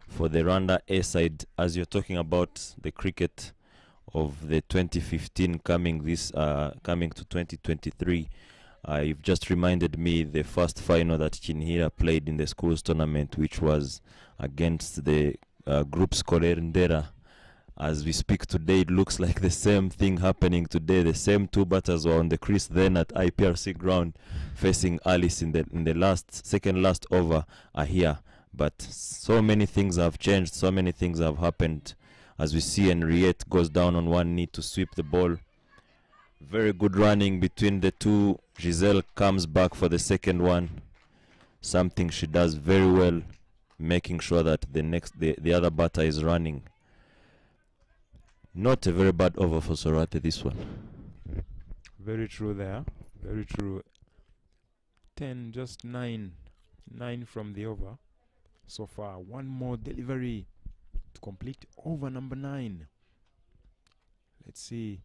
for the Rwanda A side. As you're talking about the cricket of the 2015 coming to 2023, you've just reminded me the first final that Chinhira played in the schools tournament, which was against the group Skoler Ndera. As we speak today, it looks like the same thing happening today. The same 2 batters were on the crease then at IPRC ground facing Alice in the second last over are here. But so many things have changed, so many things have happened. As we see, Henriette goes down on one knee to sweep the ball. Very good running between the two. Giselle comes back for the second one. Something she does very well, making sure that the other batter is running. Not a very bad over for Sorwathe, this one. Very true there. Very true. 10, just 9. 9 from the over so far. One more delivery to complete over number 9. Let's see.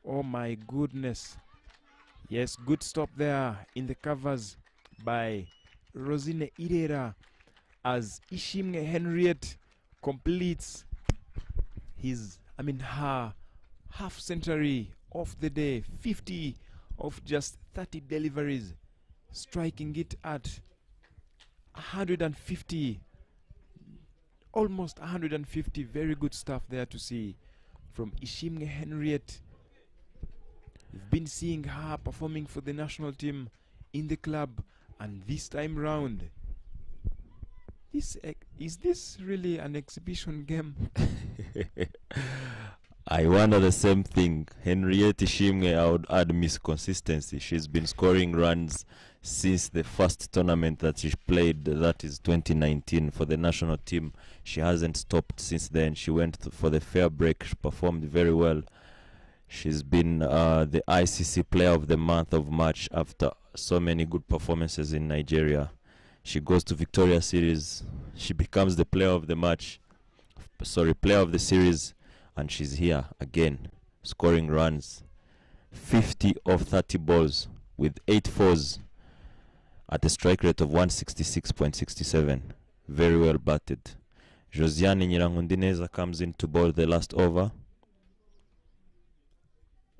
Oh my goodness. Yes, good stop there in the covers by Rosine Irera as Ishimge Henriette completes her half century of the day, 50 of just 30 deliveries, striking it at 150, almost 150. Very good stuff there to see from Ishimge Henriette. We've been seeing her performing for the national team in the club, and this time round, is this really an exhibition game? I wonder the same thing. Henriette Ishimge, I would add consistency. She's been scoring runs since the first tournament that she played, that is 2019, for the national team. She hasn't stopped since then. She went for the fair break. She performed very well. She's been the ICC Player of the Month of March after so many good performances in Nigeria. She goes to Victoria Series. She becomes the Player of the Match. Player of the Series. And she's here again, scoring runs. 50 of 30 balls with 8 fours. at a strike rate of 166.67. Very well batted. Josiane Nyirangundineza comes in to bowl the last over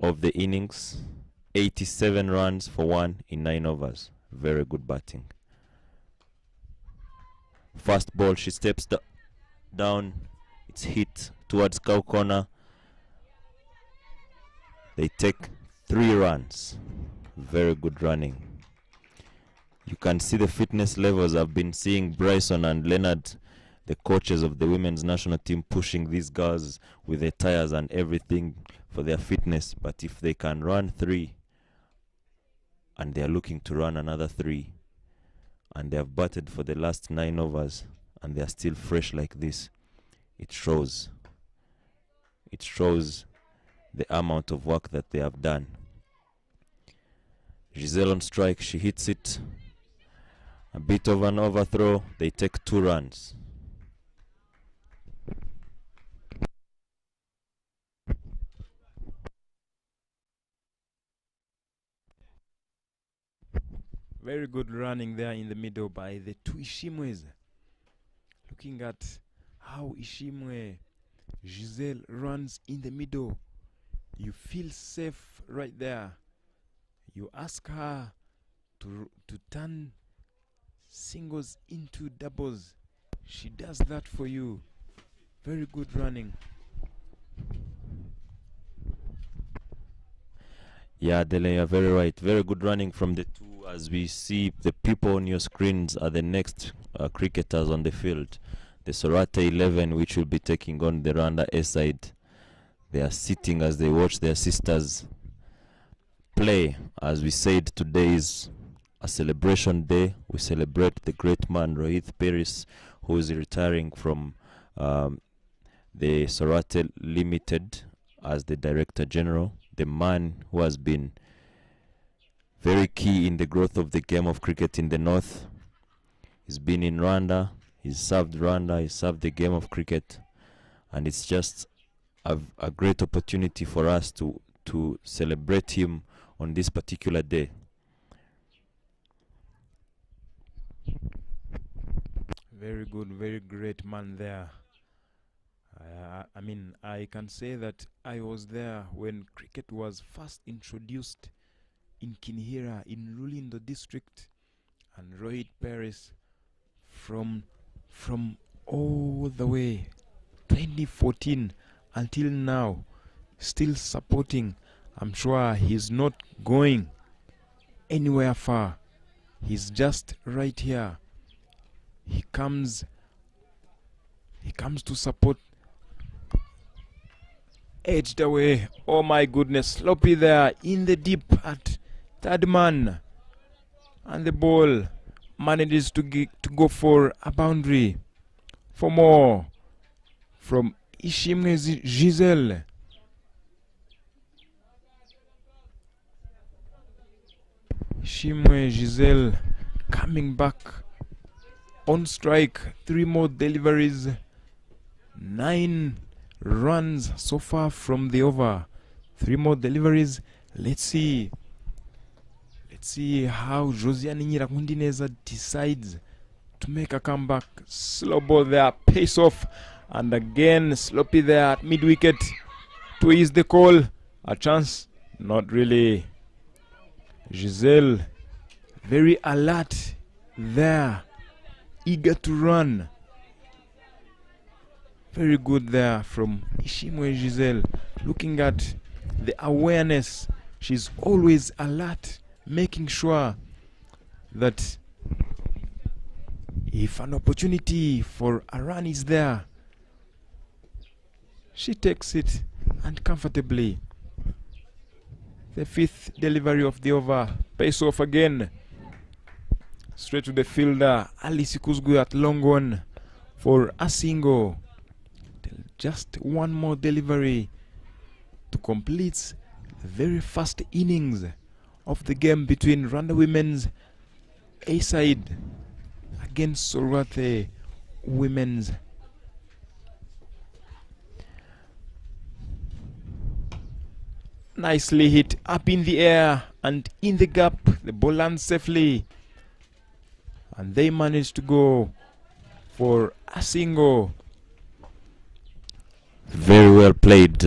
of the innings. 87 runs for 1 in 9 overs. Very good batting. First ball, she steps down. It's hit towards cow corner. They take 3 runs. Very good running. You can see the fitness levels. I've been seeing Bryson and Leonard, the coaches of the women's national team, pushing these girls with their tires and everything for their fitness. But if they can run 3, and they are looking to run another 3, and they have batted for the last 9 overs, and they are still fresh like this, it shows. It shows the amount of work that they have done. Giselle on strike, she hits it. A bit of an overthrow. They take 2 runs. Very good running there in the middle by the 2 Ishimwes. Looking at how Ishimwe Giselle runs in the middle, you feel safe right there. You ask her to turn singles into doubles. She does that for you. Very good running. Yeah, Dele, you're very right. Very good running from the 2. As we see, the people on your screens are the next cricketers on the field. The Sorwathe 11, which will be taking on the Rwanda A side. They are sitting as they watch their sisters play. As we said, today is a celebration day. We celebrate the great man ROHIT Paris, who is retiring from the Sorwathe Limited as the Director General. The man who has been very key in the growth of the game of cricket in the north. He's been in Rwanda, he's served Rwanda, he's served the game of cricket, and it's just a great opportunity for us to celebrate him on this particular day. Very good, very great man there. I mean, I can say that I was there when cricket was first introduced in Kinihira in Lulindo district, and ROHIT Paris from all the way 2014 until now, still supporting. I'm sure he's not going anywhere far. He's just right here. He comes to support. Edged away. Oh my goodness. Sloppy there in the deep at third man. And the ball manages to go for a boundary. For more from Ishimwe Giselle. Ishimwe Giselle coming back on strike. 3 more deliveries. 9 runs so far from the over. 3 more deliveries. Let's see how Josiane Nyirangundineza decides to make a comeback. Slow ball there, pace off, and again sloppy there at mid wicket. To ease the call. A chance? Not really. Giselle very alert there, eager to run. Very good there from Ishimwe Giselle. Looking at the awareness, she's always alert, making sure that if an opportunity for a run is there, she takes it and comfortably. The 5th delivery of the over. Pace off again. Straight to the fielder, Alice Kuzgu at long on for a single. Just 1 more delivery to complete the very first innings of the game between Rwanda Women's A side against Sorwathe Women's. Nicely hit up in the air and in the gap. The ball lands safely. and they managed to go for a single. Very well played.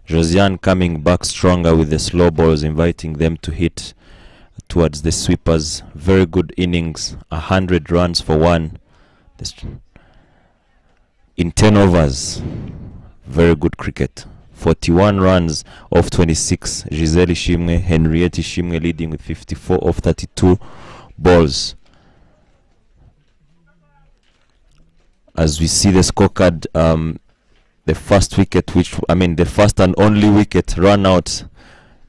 Josiane coming back stronger with the slow balls, inviting them to hit towards the sweepers. Very good innings. 100 runs for one. In 10 overs. Very good cricket. 41 runs off 26. Giselle Ishimwe, Henriette Ishimwe leading with 54 off 32 balls. As we see the scorecard, the first wicket, the first and only wicket run out,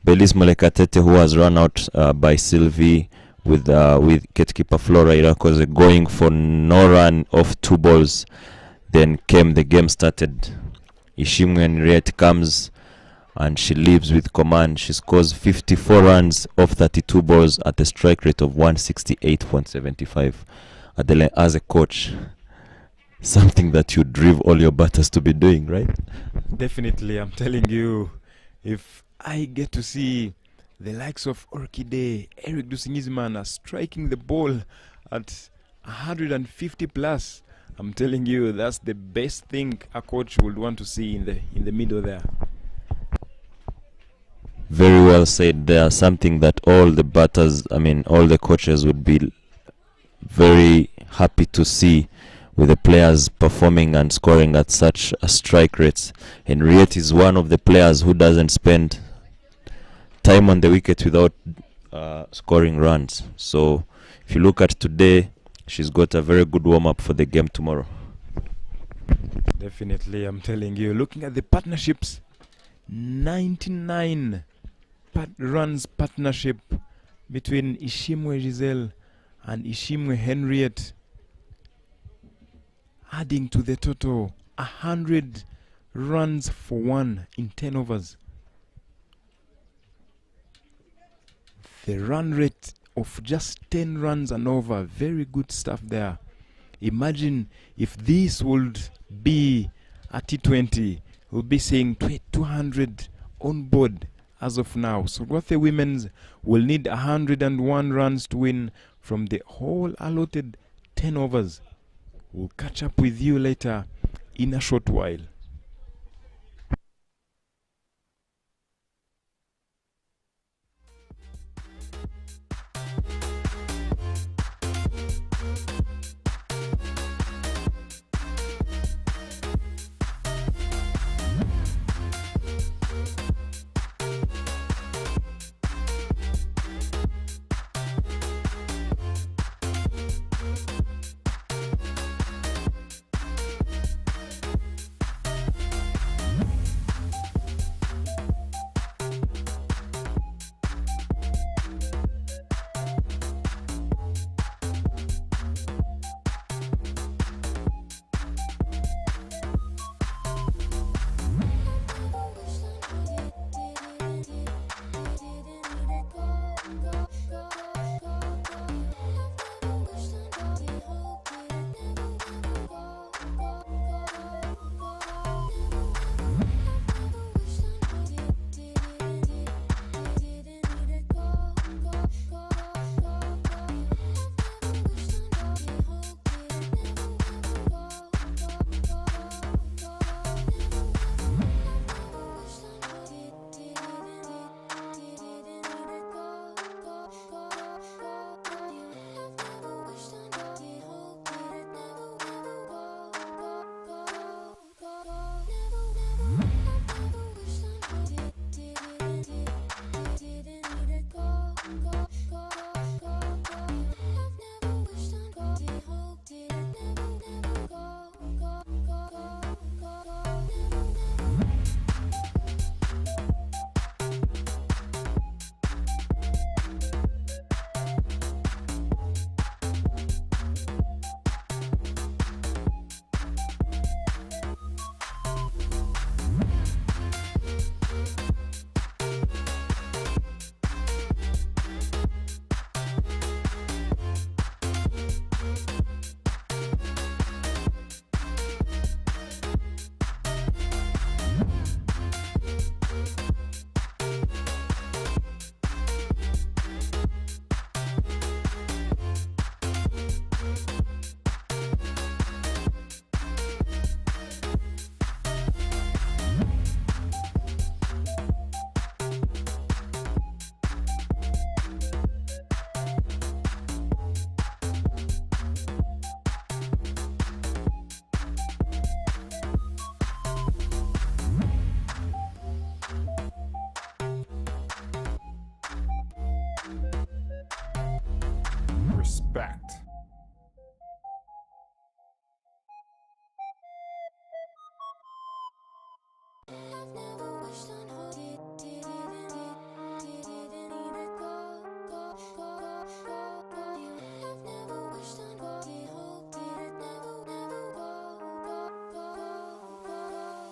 Belis Molekatete, who was run out by Sylvie with wicketkeeper Flora Irakoze going for no run off 2 balls. Then the game started. Ishimwe Henriette comes and she leaves with command. She scores 54 runs off 32 balls at a strike rate of 168.75. Adele, as a coach, something that you drive all your batters to be doing, right? Definitely, I'm telling you, if I get to see the likes of Orchide, Eric Dusingizman are striking the ball at 150 plus, I'm telling you, that's the best thing a coach would want to see in the middle there. Very well said. There, something that all the batters, all the coaches would be very happy to see, with the players performing and scoring at such a strike rates. Henriette is one of the players who doesn't spend time on the wicket without scoring runs. So if you look at today, she's got a very good warm-up for the game tomorrow. Definitely, I'm telling you. Looking at the partnerships, 99 runs partnership between Ishimwe Giselle and Ishimwe Henriette, adding to the total 100 runs for one in 10 overs. The run rate of just 10 runs and over. Very good stuff there. Imagine if this would be a T20, we'll be seeing 200 on board as of now. So Sorwathe Women's will need 101 runs to win from the whole allotted 10 overs. We'll catch up with you later in a short while.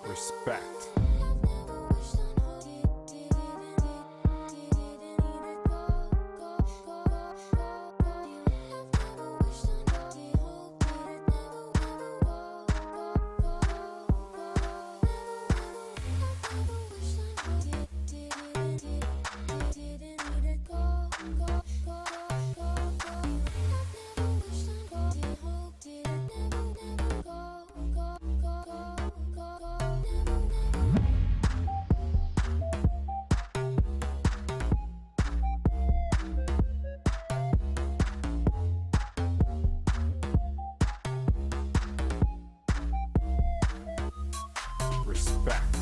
Respect. Respect.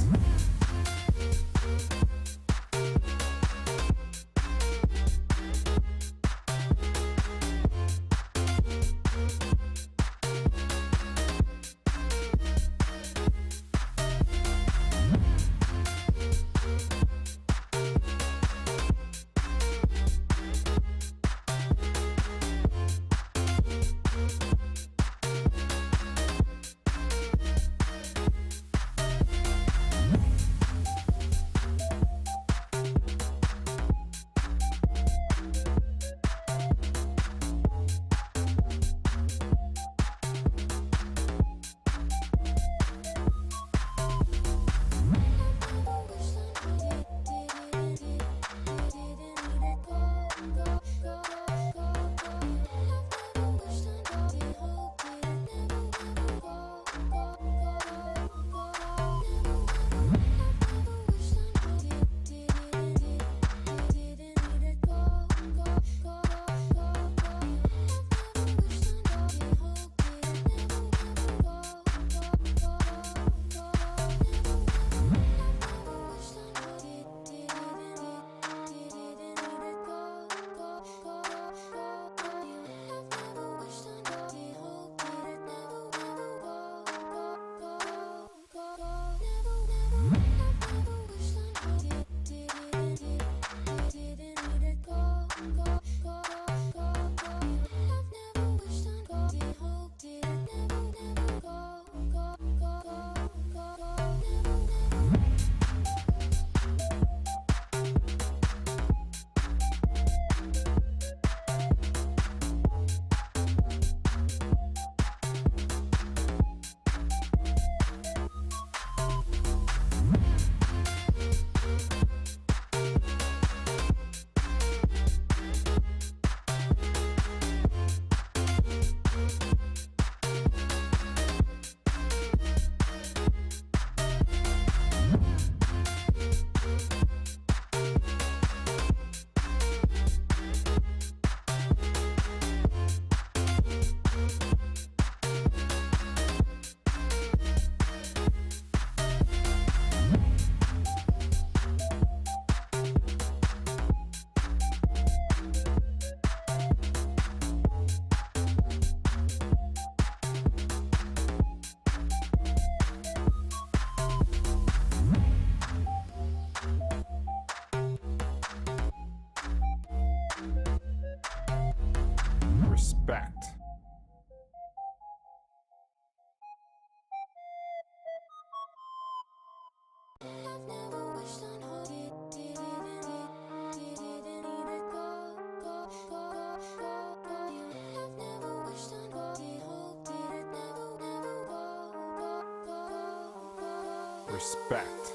Respect.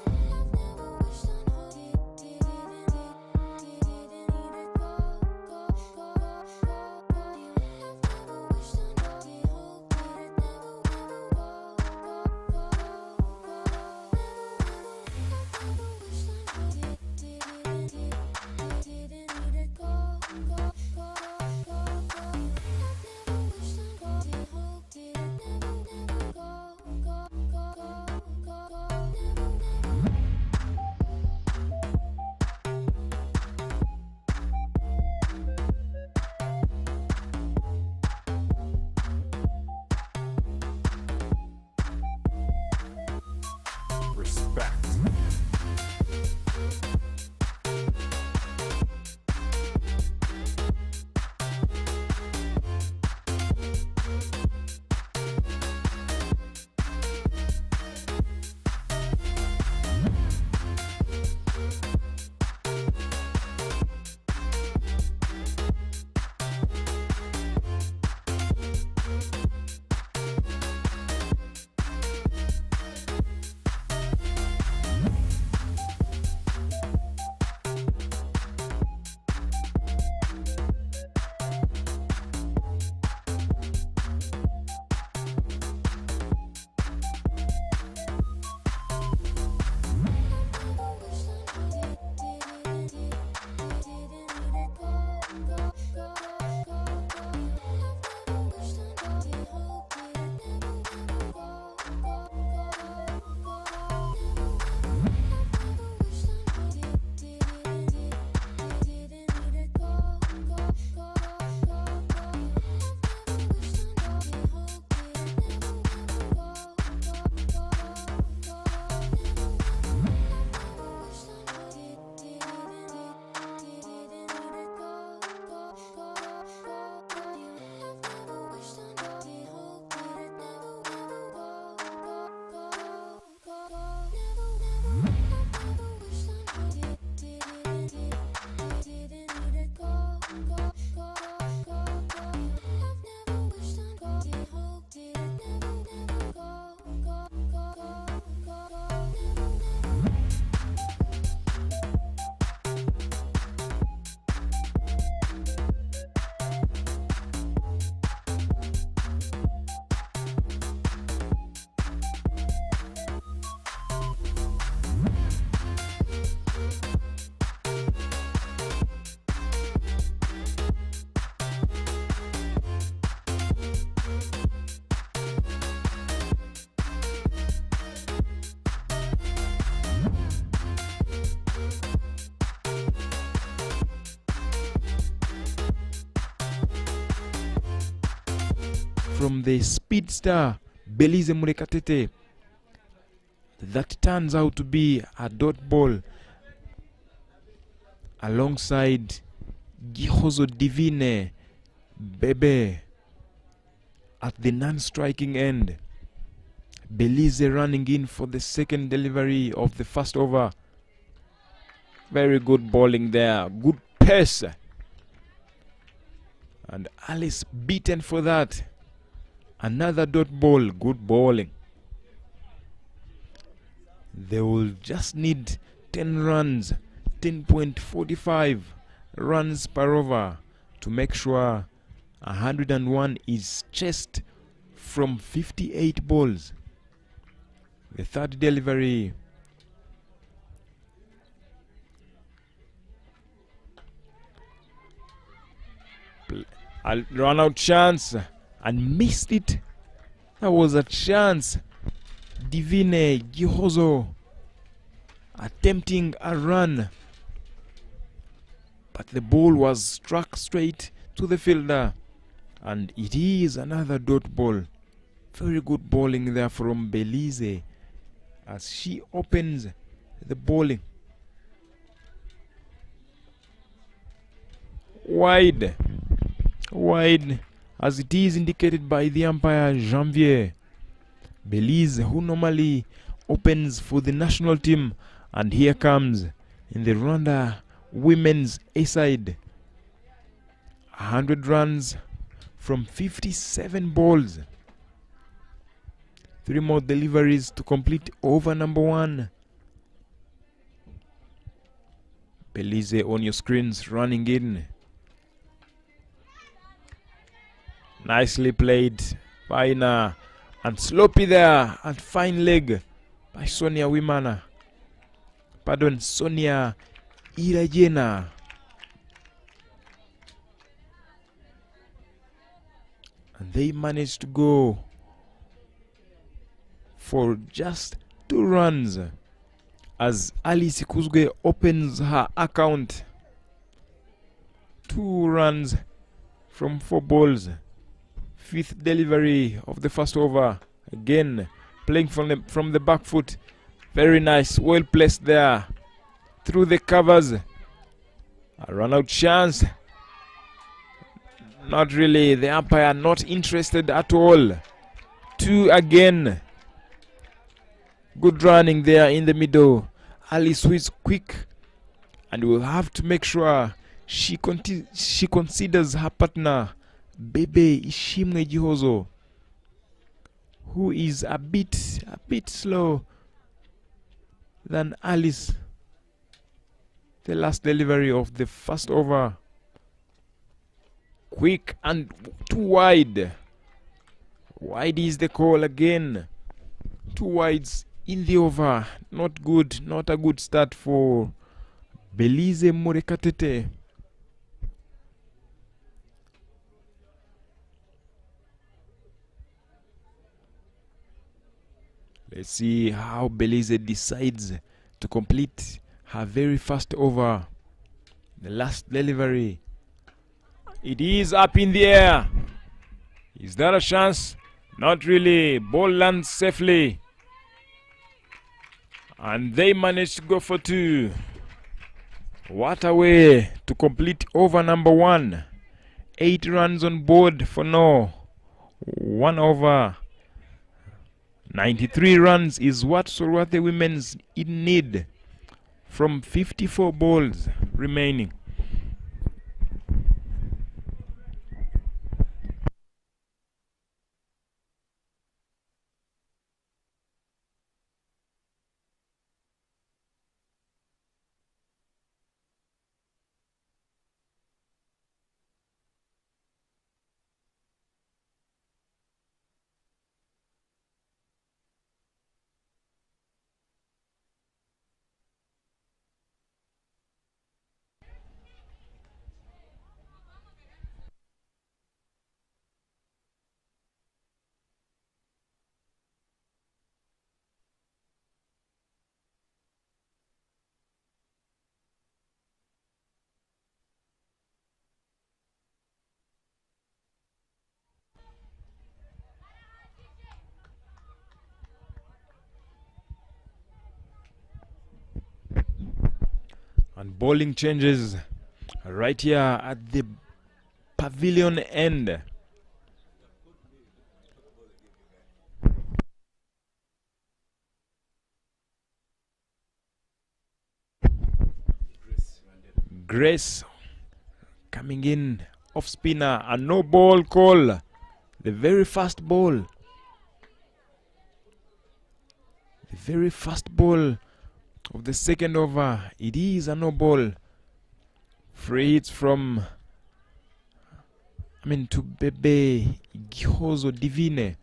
from the speedster Belize Murekatete. That turns out to be a dot ball alongside Gihozo Divine Bebe at the non-striking end. Belize running in for the second delivery of the first over. Very good bowling there, good pace. And Alice beaten for that. Another dot ball, good bowling. They will just need 10 runs, 10.45 runs per over to make sure 101 is chased from 58 balls. The third delivery. I'll run out chance and missed it. That was a chance. Divine Gihozo attempting a run, but the ball was struck straight to the fielder, and it is another dot ball. Very good bowling there from Belize as she opens the bowling. Wide as it is indicated by the umpire Janvier. Belize, who normally opens for the national team, and here comes in the Rwanda women's A side. 100 runs from 57 balls. 3 more deliveries to complete over number 1. Belize on your screens running in. Nicely played, fine and sloppy there, and fine leg by Sonia Wimana. Pardon, Sonia Irajena. And they managed to go for just 2 runs as Alice Kuzge opens her account. 2 runs from 4 balls. 5th delivery of the first over. Again, playing from the back foot. Very nice, well placed there. Through the covers. A run out chance. Not really. The umpire not interested at all. 2 again. Good running there in the middle. Alice is quick, and will have to make sure she considers her partner Bebe Ishimwe Gihozo, who is a bit slow than Alice. The last delivery of the first over. Quick and too wide. Wide is the call again. 2 wides in the over. Not good. Not a good start for Belize Murekatete. Let's see how Belize decides to complete her very first over. The last delivery. It is up in the air. Is there a chance? Not really. Ball lands safely. And they managed to go for 2. What a way to complete over number 1. 8 runs on board for no. 1 over. 93 runs is what Sorwathe women's in need from 54 balls remaining. And bowling changes right here at the pavilion end. Grace coming in off spinner, a no ball call. The very first ball. The very first ball of the second over. It is a no ball. Free hits from to Bebe Gihozo Divine.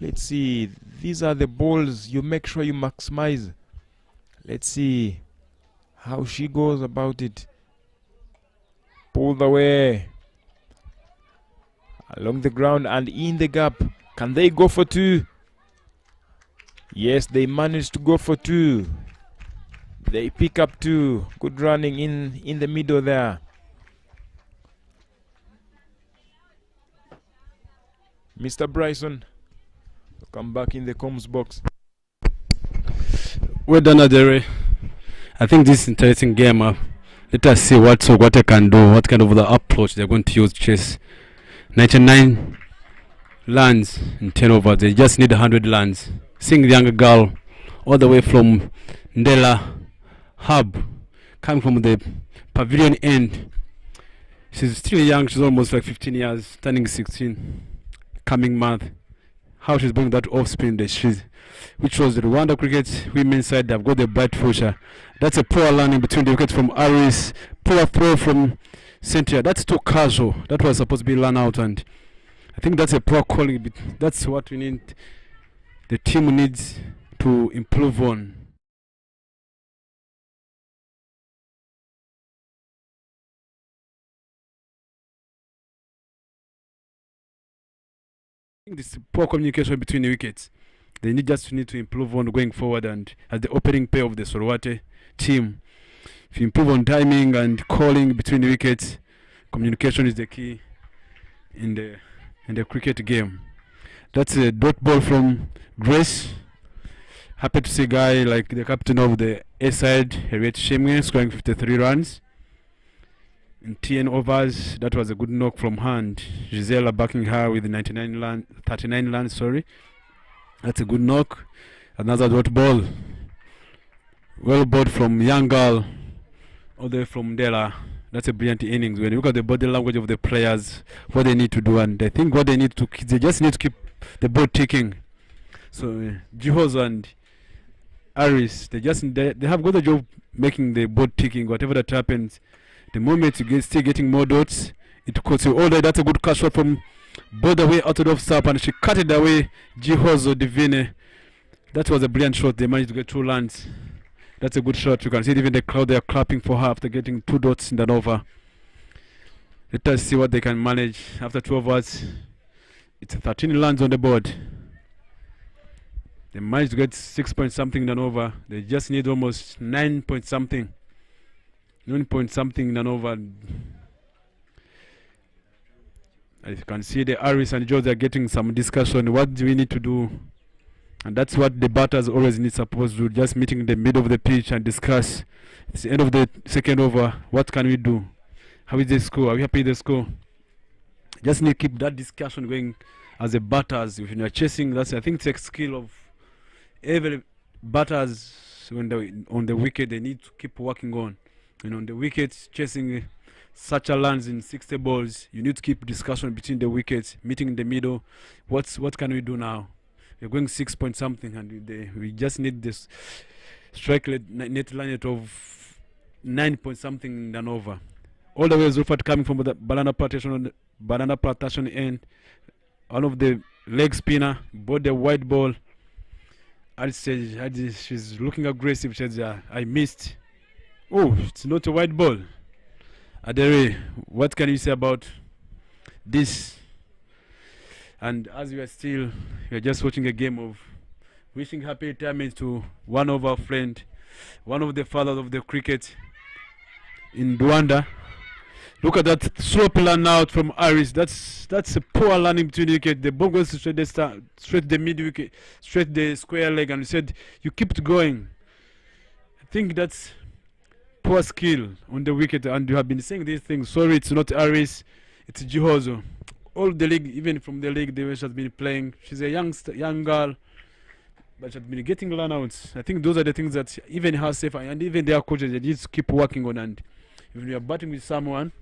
Let's see. These are the balls you make sure you maximize. Let's see how she goes about it. Pulled away along the ground and in the gap. Can they go for two? Yes, they managed to go for two. They pick up two. Good running in the middle there. Mr. Bryson, come back in the comms box. Well done, Adere. I think this is an interesting game. Let us see what Sorwathe can do, what kind of the approach they're going to use. Chase 99 lands in 10 overs. They just need 100 lands. Seeing the younger girl all the way from Ndela Hub, coming from the pavilion end. She's still young, she's almost like 15 years, turning 16 coming month. How she's bringing that off spin, which was the Rwanda cricket women's side. They've got the bright future. That's a poor landing between the wickets from Aris. Poor throw from Cynthia. That's too casual. That was supposed to be run out, and I think that's a poor calling. That's what we need. The team needs to improve on. I think this poor communication between the wickets. They need to improve on going forward, and as the opening pair of the Sorwathe team, if you improve on timing and calling between the wickets, communication is the key in the cricket game. That's a dot ball from Grace. Happy to see a guy like the captain of the A side, Harriet Shemwe, scoring 53 runs in 10 overs. That was a good knock from hand. Gisela backing her with 39 runs. Sorry. That's a good knock. Another dot ball. Well bowled from young girl all the way from Dela. That's a brilliant innings. When you look at the body language of the players, what they need to do, and I think what they just need to keep the ball ticking. So Jihos and Aris, they have got the job making the board ticking. Whatever that happens, the moment you still getting more dots, it costs you all day. That's a good catch shot from both the way out of stop, and she cut it away. Jihozo Divine. That was a brilliant shot. They managed to get 2 runs. That's a good shot. You can see even the crowd, they are clapping for her after getting 2 dots in that over. Let us see what they can manage after 2 overs. It's 13 runs on the board. They managed to get 6 point something in an over. They just need almost 9 point something. 9 point something in an over. As you can see, the Aris and George are getting some discussion. What do we need to do? And that's what the batters always need supposed to do. Just meeting in the middle of the pitch and discuss. It's the end of the second over. What can we do? How is the score? Are we happy with the score? Just need to keep that discussion going as a batters. If you are chasing, I think it's a skill of every batters when on the wicket. They need to keep working on. And on the wickets, chasing such a lands in 60 balls, you need to keep discussion between the wickets, meeting in the middle. What can we do now? We're going 6 point something, and we just need this strike net line of 9 point something in an over. All the way Zulfat coming from the banana plantation end. One of the leg spinner bought the white ball. She's looking aggressive. She says, I missed. Oh, it's not a white ball. Adere, what can you say about this? And as we are just watching a game of wishing happy retirement to one of our friend, one of the fathers of the cricket in Rwanda. Look at that slow plan out from Aris. That's a poor landing between the wicket. The ball goes straight the mid wicket, straight the square leg, and he said, "You keep it going." I think that's poor skill on the wicket, and you have been saying these things. Sorry, it's not Aris, it's Jihozo. All the league, even from the league, the way she has been playing. She's a young girl, but she has been getting run outs. I think those are the things that even herself and even their coaches, they need to keep working on. And if you are batting with someone,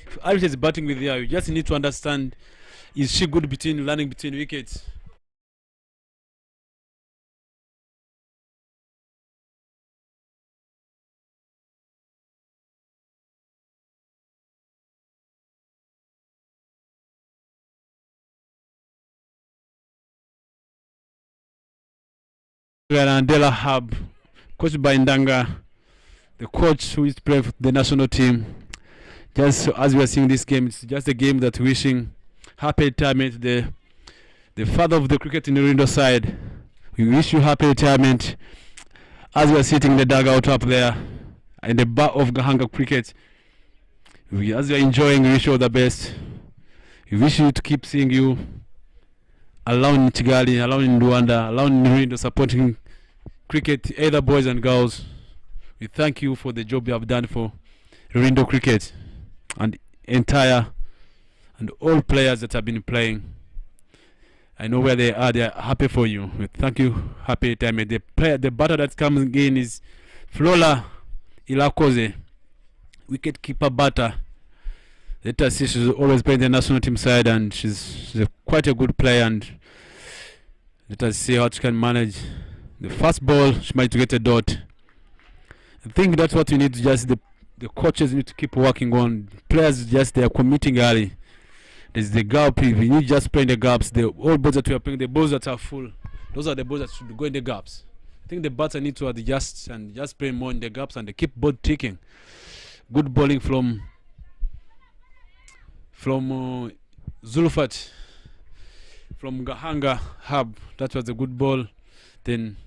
if Aris is batting with her, you just need to understand, is she good between running between wickets? Andela Hub, coached by Ndanga, the coach who is playing for the national team. Just as we are seeing this game, it's just a game that wishing happy retirement. The father of the cricket in the Rwanda side, we wish you happy retirement. As we are sitting in the dugout up there in the bar of Gahanga cricket, as you are enjoying, we wish you all the best. We wish you to keep seeing you alone in Kigali, alone in Rwanda, alone in Rwanda, supporting cricket, either boys and girls. We thank you for the job you have done for Rwanda cricket and entire and all players that have been playing. I know where they are happy for you. We thank you, happy time. The batter that comes in is Flora Ilakoze, wicket keeper batter. Let us see, she's always playing the national team side, and she's quite a good player, and let us see how she can manage. The first ball, she might get a dot. I think that's what we need to just, the coaches need to keep working on. Players just, they are committing early. There's the gap, we need just play in the gaps. The all balls that we are playing, the balls that are full, those are the balls that should go in the gaps. I think the batter need to adjust and just play more in the gaps, and they keep ball ticking. Good bowling from Zulfat, from Gahanga Hub. That was a good ball. Then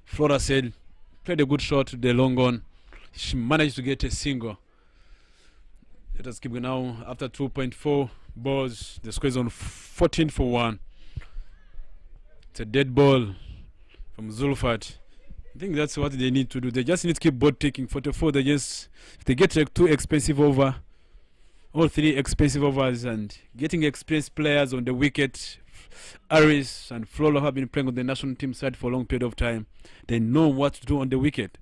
Flora said, played a good shot, the long on. She managed to get a single. Let us keep going now. After 2.4 balls, the score is on 14 for 1. It's a dead ball from Zulfat. I think that's what they need to do. They just need to keep ball taking. 44, they just, if they get like 2 expensive over, all 3 expensive overs, and getting experienced players on the wicket. Aris and Flolo have been playing on the national team side for a long period of time. They know what to do on the wicket,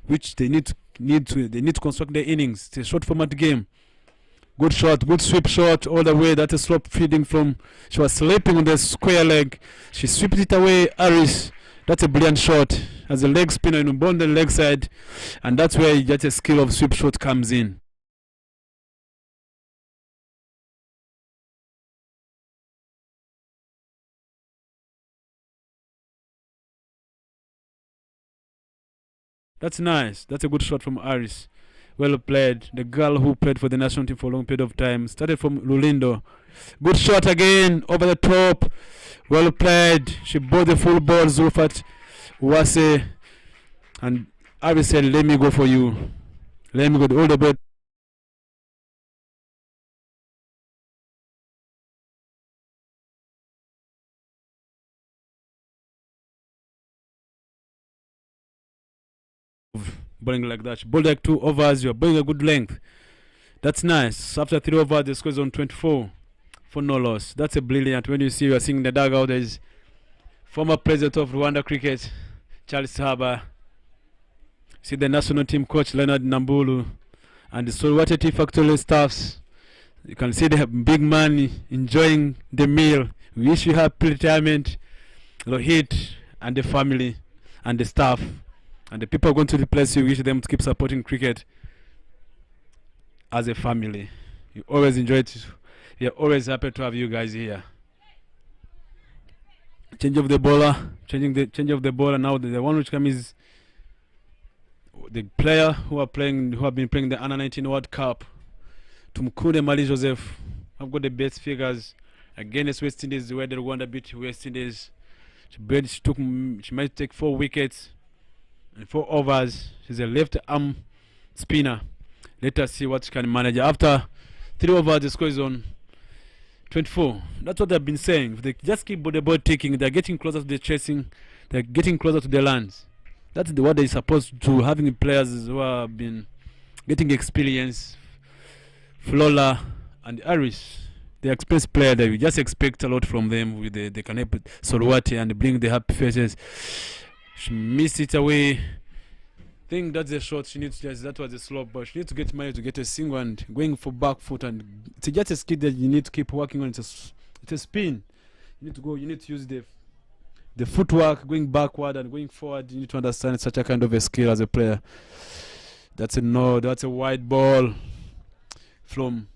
which they need to construct their innings. It's a short format game. Good shot, good sweep shot all the way. That is slope feeding from. She was sleeping on the square leg. She swept it away. Aris, that's a brilliant shot as a leg spinner on the leg side, and that's where just a skill of sweep shot comes in. That's nice. That's a good shot from Aris. Well played. The girl who played for the national team for a long period of time. Started from Lulindo. Good shot again. Over the top. Well played. She bowled the full ball. Zulfat Wase. And Aris said, let me go for you. Let me go all the way. Bowling like that. Bowling like 2 overs, you're bowling a good length. That's nice. After 3 overs, the score is on 24 for no loss. That's a brilliant. When you see you're seeing the dugout, there's former president of Rwanda cricket, Charles Haba. See the national team coach Leonard Nambulu and the Sorwathe factory staffs. You can see the big man enjoying the meal. We wish you happy retirement, ROHIT and the family and the staff. And the people going to the place, you wish them to keep supporting cricket as a family. You always enjoy it. We are always happy to have you guys here. Change of the bowler, change of the bowler now. The one which comes is the player who have been playing the Under 19 World Cup. Tumkunde Mali Joseph have got the best figures against West Indies, where the Rwanda beat West Indies. She might take 4 wickets. 4 overs. She's a left arm spinner. Let us see what she can manage. After 3 overs, the score is on 24. That's what they've been saying. If they just keep the ball taking, they're getting closer to the chasing, they're getting closer to the lands. That's what they're supposed to, having players who have been getting experience. Flola and Aris, they experienced player that we just expect a lot from them. With they can help Sorwathe and bring the happy faces. She missed it away. I think that's the shot she needs. That was a slope, but she needs to get money to get a single and going for back foot, and it's just a skill that you need to keep working on. It's a spin. You need to go. You need to use the footwork, going backward and going forward. You need to understand such a kind of a skill as a player. That's a no. That's a wide ball from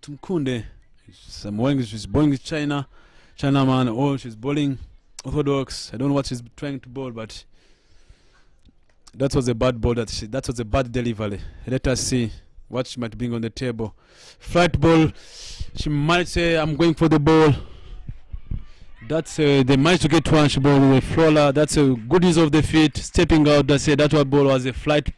Tumkunde. She's bowling Chinaman, or she's bowling orthodox. I don't know what she's trying to bowl, but that was a bad ball. That was a bad delivery. Let us see what she might bring on the table. Flight ball. She might say, "I'm going for the ball." That's they managed to get one. She bowled with Flola. That's a good use of the feet, stepping out. That one ball was a flight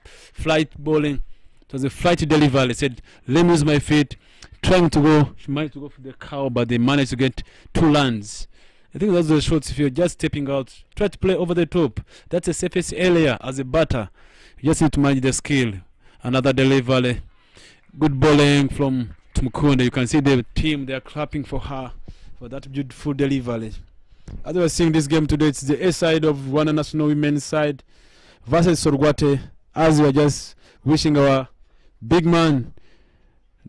bowling. It was a flight delivery. They said, "Let me use my feet." Trying to go, she managed to go for the cow, but they managed to get 2 lands. I think that's the shots. If you're just stepping out, try to play over the top. That's the safest area as a batter. You just need to manage the skill. Another delivery. Good bowling from Tumukunde. You can see the team, they are clapping for her for that beautiful delivery. As we are seeing this game today, it's the A side of Rwanda national women's side versus Sorwathe. As we are just wishing our big man,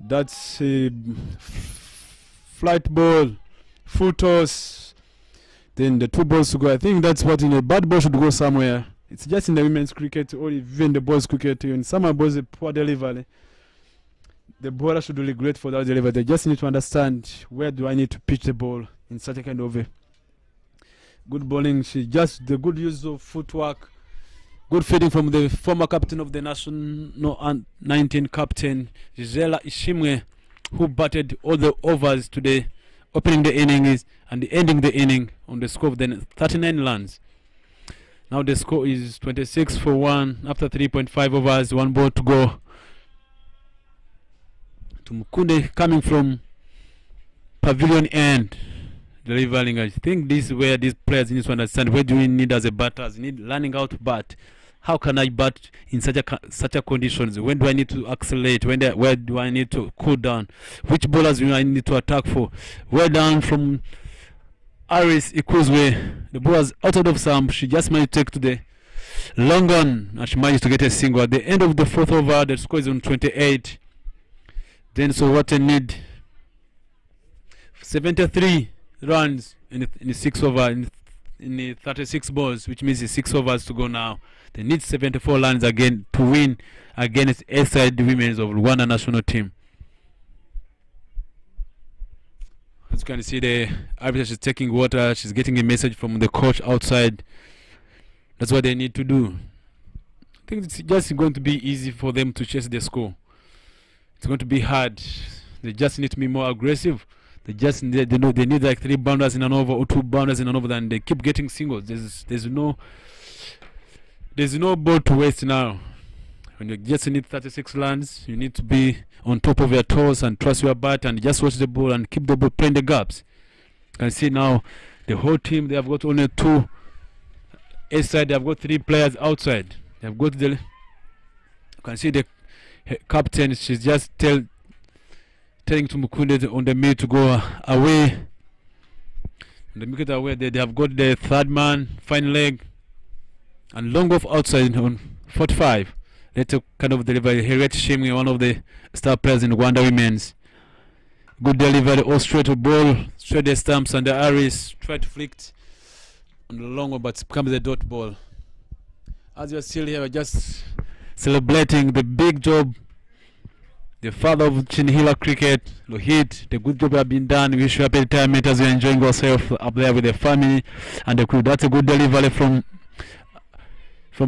that's a flight ball, full toss, then the 2 balls to go. I think that's what in a bad ball should go somewhere. It's just in the women's cricket or even the boys cricket. In some balls, a poor delivery. The bowler should really great for that delivery. They just need to understand, where do I need to pitch the ball in such a kind of way. Good bowling. She just the good use of footwork. Good feeding from the former captain of the national 19 captain, Gisela Ishimwe, who batted all the overs today, opening the innings and ending the inning on the score of the 39 runs. Now the score is 26 for 1 after 3.5 overs, 1 ball to go. Tumukunde coming from pavilion end, delivering. I think this is where these players need to understand, where do we need as a batters? You need learning how to bat. How can I bat in such a conditions? When do I need to accelerate? Where do I need to cool down? Which bowlers do I need to attack for? Well done from Aris Ikuzwe. The ball was out of some. She just managed to take to the long on, and she managed to get a single. At the end of the 4th over, the score is on 28. Then Sorwathe need 73 runs in the 6 over in the 36 balls, which means it's 6 overs to go now. They need 74 runs again to win against A-side women of Rwanda national team. As you can see, the arbiter is taking water. She's getting a message from the coach outside. That's what they need to do. I think it's just going to be easy for them to chase the score. It's going to be hard. They just need to be more aggressive. They need like 3 bounders in an over or 2 bounders in an over, and they keep getting singles. There's no ball to waste now. When you just need 36 runs, you need to be on top of your toes and trust your bat and just watch the ball and keep the ball playing the gaps. You can see now the whole team, they have got only 2 inside, they have got 3 players outside. They have got you can see the captain, she's just telling Tumukunde on the mid to go away. On the wicket away, they have got the 3rd man, fine leg, and long off outside on 45. Let's kind of deliver. Harriet Shimwe, one of the star players in Rwanda women's. Good delivery, all straight to ball, straight the stumps, and the Aris tried to flick on the long one, but it becomes a dot ball. As you're still here, we're just celebrating the big job. The father of Chinhila cricket, ROHIT, the good job have been done. We wish you happy retirement as you're enjoying yourself up there with the family and the crew. That's a good delivery from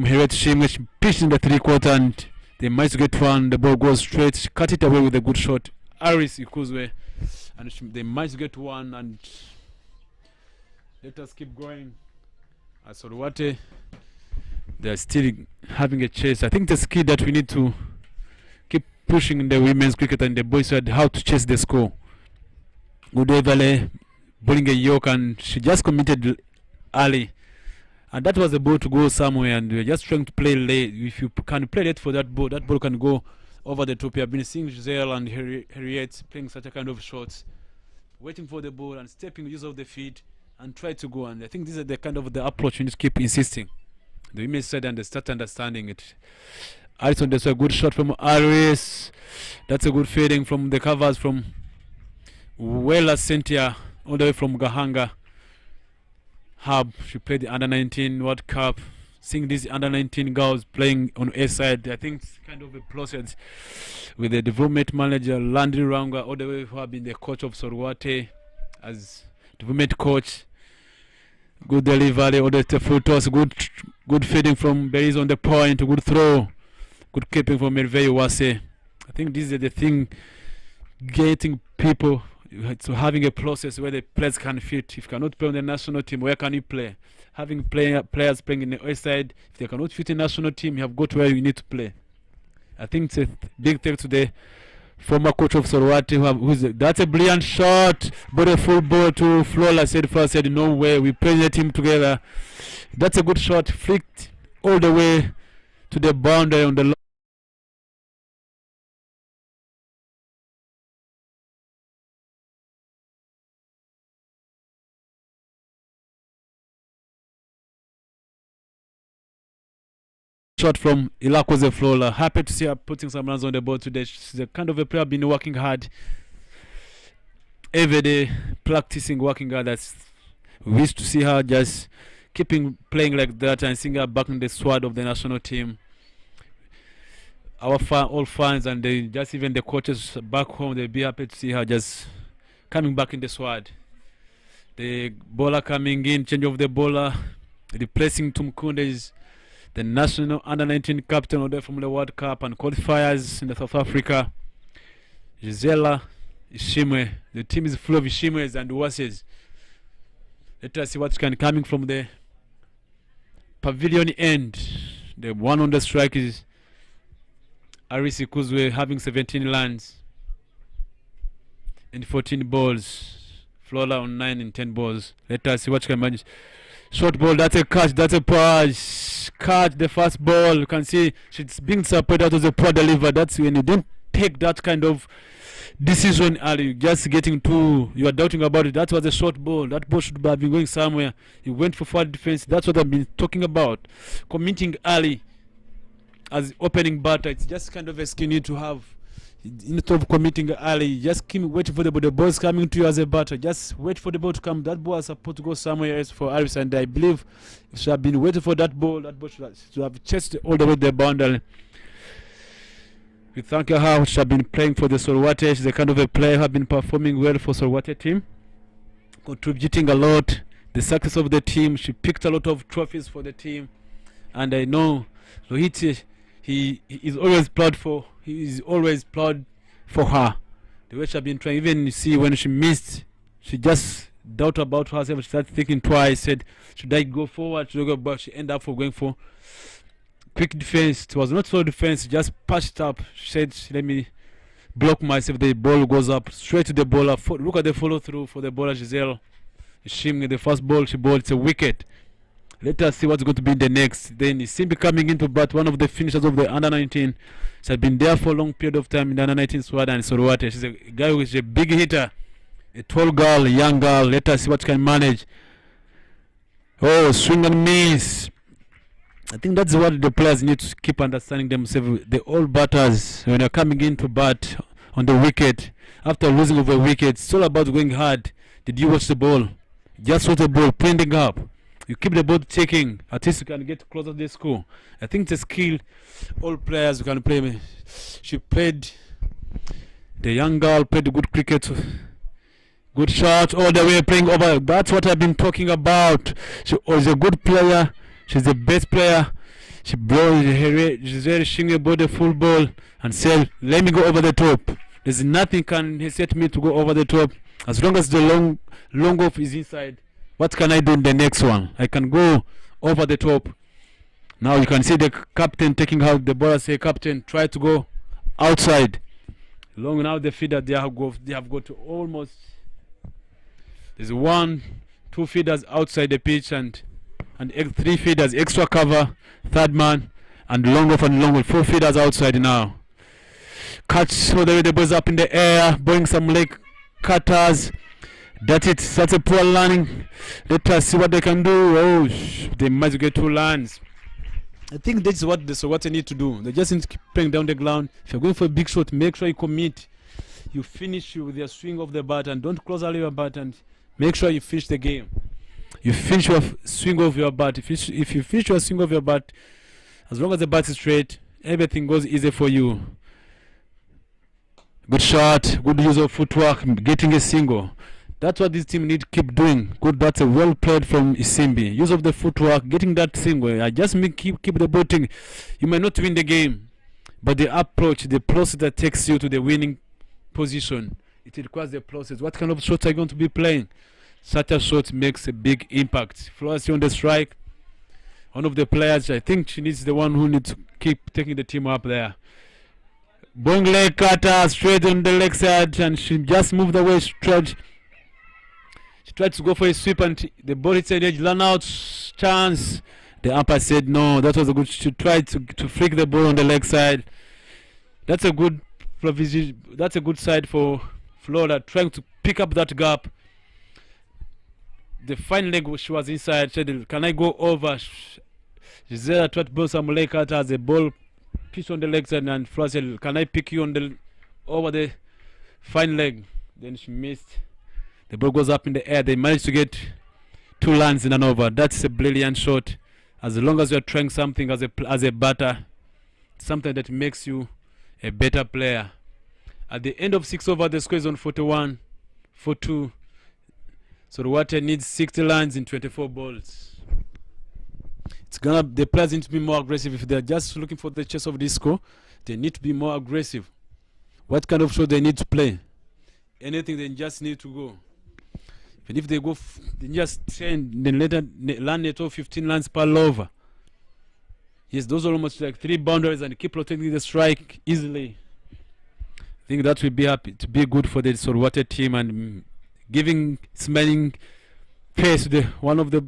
Harriet Shimwe. She pitched in the 3/4 and they managed to get one. The ball goes straight. She cut it away with a good shot. Aris Ikuzwe. And they managed to get one, and let us keep going. As Sorwathe, they're still having a chase. I think the skill that we need to keep pushing in the women's cricket and the boys side, how to chase the score. Good Evale bowling a yoke, and she just committed early. And that was the ball to go somewhere, and we're just trying to play late. If you can play late for that ball can go over the top. You have been seeing Giselle and Harriet playing such a kind of shots, waiting for the ball and stepping use of the feet and try to go. And I think this is the kind of the approach you need to keep insisting. The women's side and they start understanding it. Alison, there's a good shot from Aris. That's a good feeding from the covers from Wela Cynthia, all the way from Gahanga Hub. She played the under-19 World Cup. Seeing these under-19 girls playing on A side, I think it's kind of a process with the development manager Landry Ranga, all the way who have been the coach of Sorwathe as development coach. Good delivery, all the full toss, good feeding from Berries on the point, good throw, good keeping from Merveille Wase. I think this is the thing, getting people to having a process where the players can fit. If you cannot play on the national team, where can you play? Having players playing in the West side, if they cannot fit in the national team, you have got where you need to play. I think it's a big thanks to the former coach of Sorwathe, that's a brilliant shot, but a full ball to Flora. Said no way, we play the team together. That's a good shot, flicked all the way to the boundary on the shot from Ilakoze Flora. Happy to see her putting some runs on the board today. She's the kind of a player been working hard every day, practicing, working hard. That's, we wish to see her just keeping playing like that and seeing her back in the squad of the national team. Our all fans and just even the coaches back home, they'll be happy to see her just coming back in the squad. The bowler coming in, change of the bowler, replacing Tumkunde is the national under-19 captain order from the World Cup and qualifiers in the South Africa. Gisela Ishimwe. The team is full of Ishimwes and Wases. Let us see what's coming from the pavilion end. The one on the strike is Arisi Kuzwe, having 17 runs and 14 balls. Flora on 9 and 10 balls. Let us see what can manage. Short ball, that's a catch, that's a pass. Catch the first ball. You can see she's being separated out of the poor deliver. That's when you don't take that kind of decision early, just getting too, you are doubting about it. That was a short ball. That ball should have been going somewhere. He went for forward defense. That's what I've been talking about. Committing early as opening batter. It's just kind of a skill you need to have. Instead of committing early, just keep waiting for the ball. The ball is coming to you as a batter. Just wait for the ball to come. That ball is supposed to go somewhere else for Aris, and I believe if she had been waiting for that ball should have chased all the way to the boundary. We thank her how she has been playing for the Sorwathe. She's the kind of a player who has been performing well for Sorwathe team, contributing a lot. The success of the team. She picked a lot of trophies for the team, and I know ROHIT, he is always proud for. He is always proud for her. The way she has been trying. Even you see when she missed, she just doubt about herself. She started thinking twice. Said, should I go forward? Should I go back? She ended up for going for quick defense. It was not so defense. Just patched up. She said, let me block myself. The ball goes up straight to the bowler. Look at the follow through for the bowler Giselle. Shimmy, the first ball she bowled, it's a wicket. Let us see what's going to be the next. Then he's simply coming into bat, one of the finishers of the under-19. She has been there for a long period of time in the under-19 squad and Sorwathe. She's a guy who is a big hitter, a tall girl, a young girl. Let us see what she can manage. Oh, swing and miss. I think that's what the players need to keep understanding themselves. The old batters, when they're coming into bat on the wicket, after losing over a wicket, it's all about going hard. Did you watch the ball? Just watch the ball, pointing up. You keep the ball ticking, at least you can get closer to the score. I think it's a skill all players can play. She played, the young girl played good cricket. Good shot all the way, playing over. That's what I've been talking about. She was a good player. She's the best player. She blows her, she's very shingy about the full ball and said, let me go over the top. There's nothing can hesitate me to go over the top. As long as the long off is inside. What can I do in the next one? I can go over the top. Now you can see the captain taking out the ball. Say, captain, try to go outside. Long now the feeder they have got to almost. There's 1, 2 feeders outside the pitch, and and 3 feeders, extra cover, third man, and long off and long with 4 feeders outside now. Catch all the way, the ball's up in the air, bowling some leg cutters. That's it. That's a poor landing. Let us see what they can do. Oh, they might get 2 lands. I think this is what the Sorwathe need to do. They just need to keep playing down the ground. If you're going for a big shot, make sure you commit. You finish with your swing of the bat and don't close early your bat, and make sure you finish the game. You finish your swing of your bat. If you finish your swing of your bat, as long as the bat is straight, everything goes easy for you. Good shot, good use of footwork, getting a single. That's what this team need to keep doing. Good, that's a well played from Isimbi. Use of the footwork, getting that single. I just keep the ball thing. You might not win the game, but the approach, the process that takes you to the winning position, it requires the process. What kind of shots are you going to be playing? Such a shot makes a big impact. Flores on the strike. One of the players, I think she needs the one who needs to keep taking the team up there. Bong leg cutter straight on the leg side, and she just moved away. She tried to go for a sweep, and the ball hits the edge. Run out chance. The umpire said no. That was a good. She tried to flick the ball on the leg side. That's a good provision. That's a good side for Florida, trying to pick up that gap. The fine leg she was inside. She said, "Can I go over?" Gisela tried to blow some leg cutter as the ball pitched on the leg side, and Florida said, "Can I pick you on the over the fine leg?" Then she missed. The ball goes up in the air. They managed to get 2 lands in an over. That's a brilliant shot. As long as you're trying something as a batter, something that makes you a better player. At the end of 6 over, the score is on 41, 4-2. Sorwathe needs 60 lines in 24 balls. The players need to be more aggressive. If they're just looking for the chase of this score, they need to be more aggressive. What kind of shot they need to play? Anything, they just need to go. Even if they go, they just send, then later land it off 15 lines per over. Yes, those are almost like 3 boundaries, and keep protecting the strike easily. I think that will be good for the Sorwathe team, and smelling pace. One of the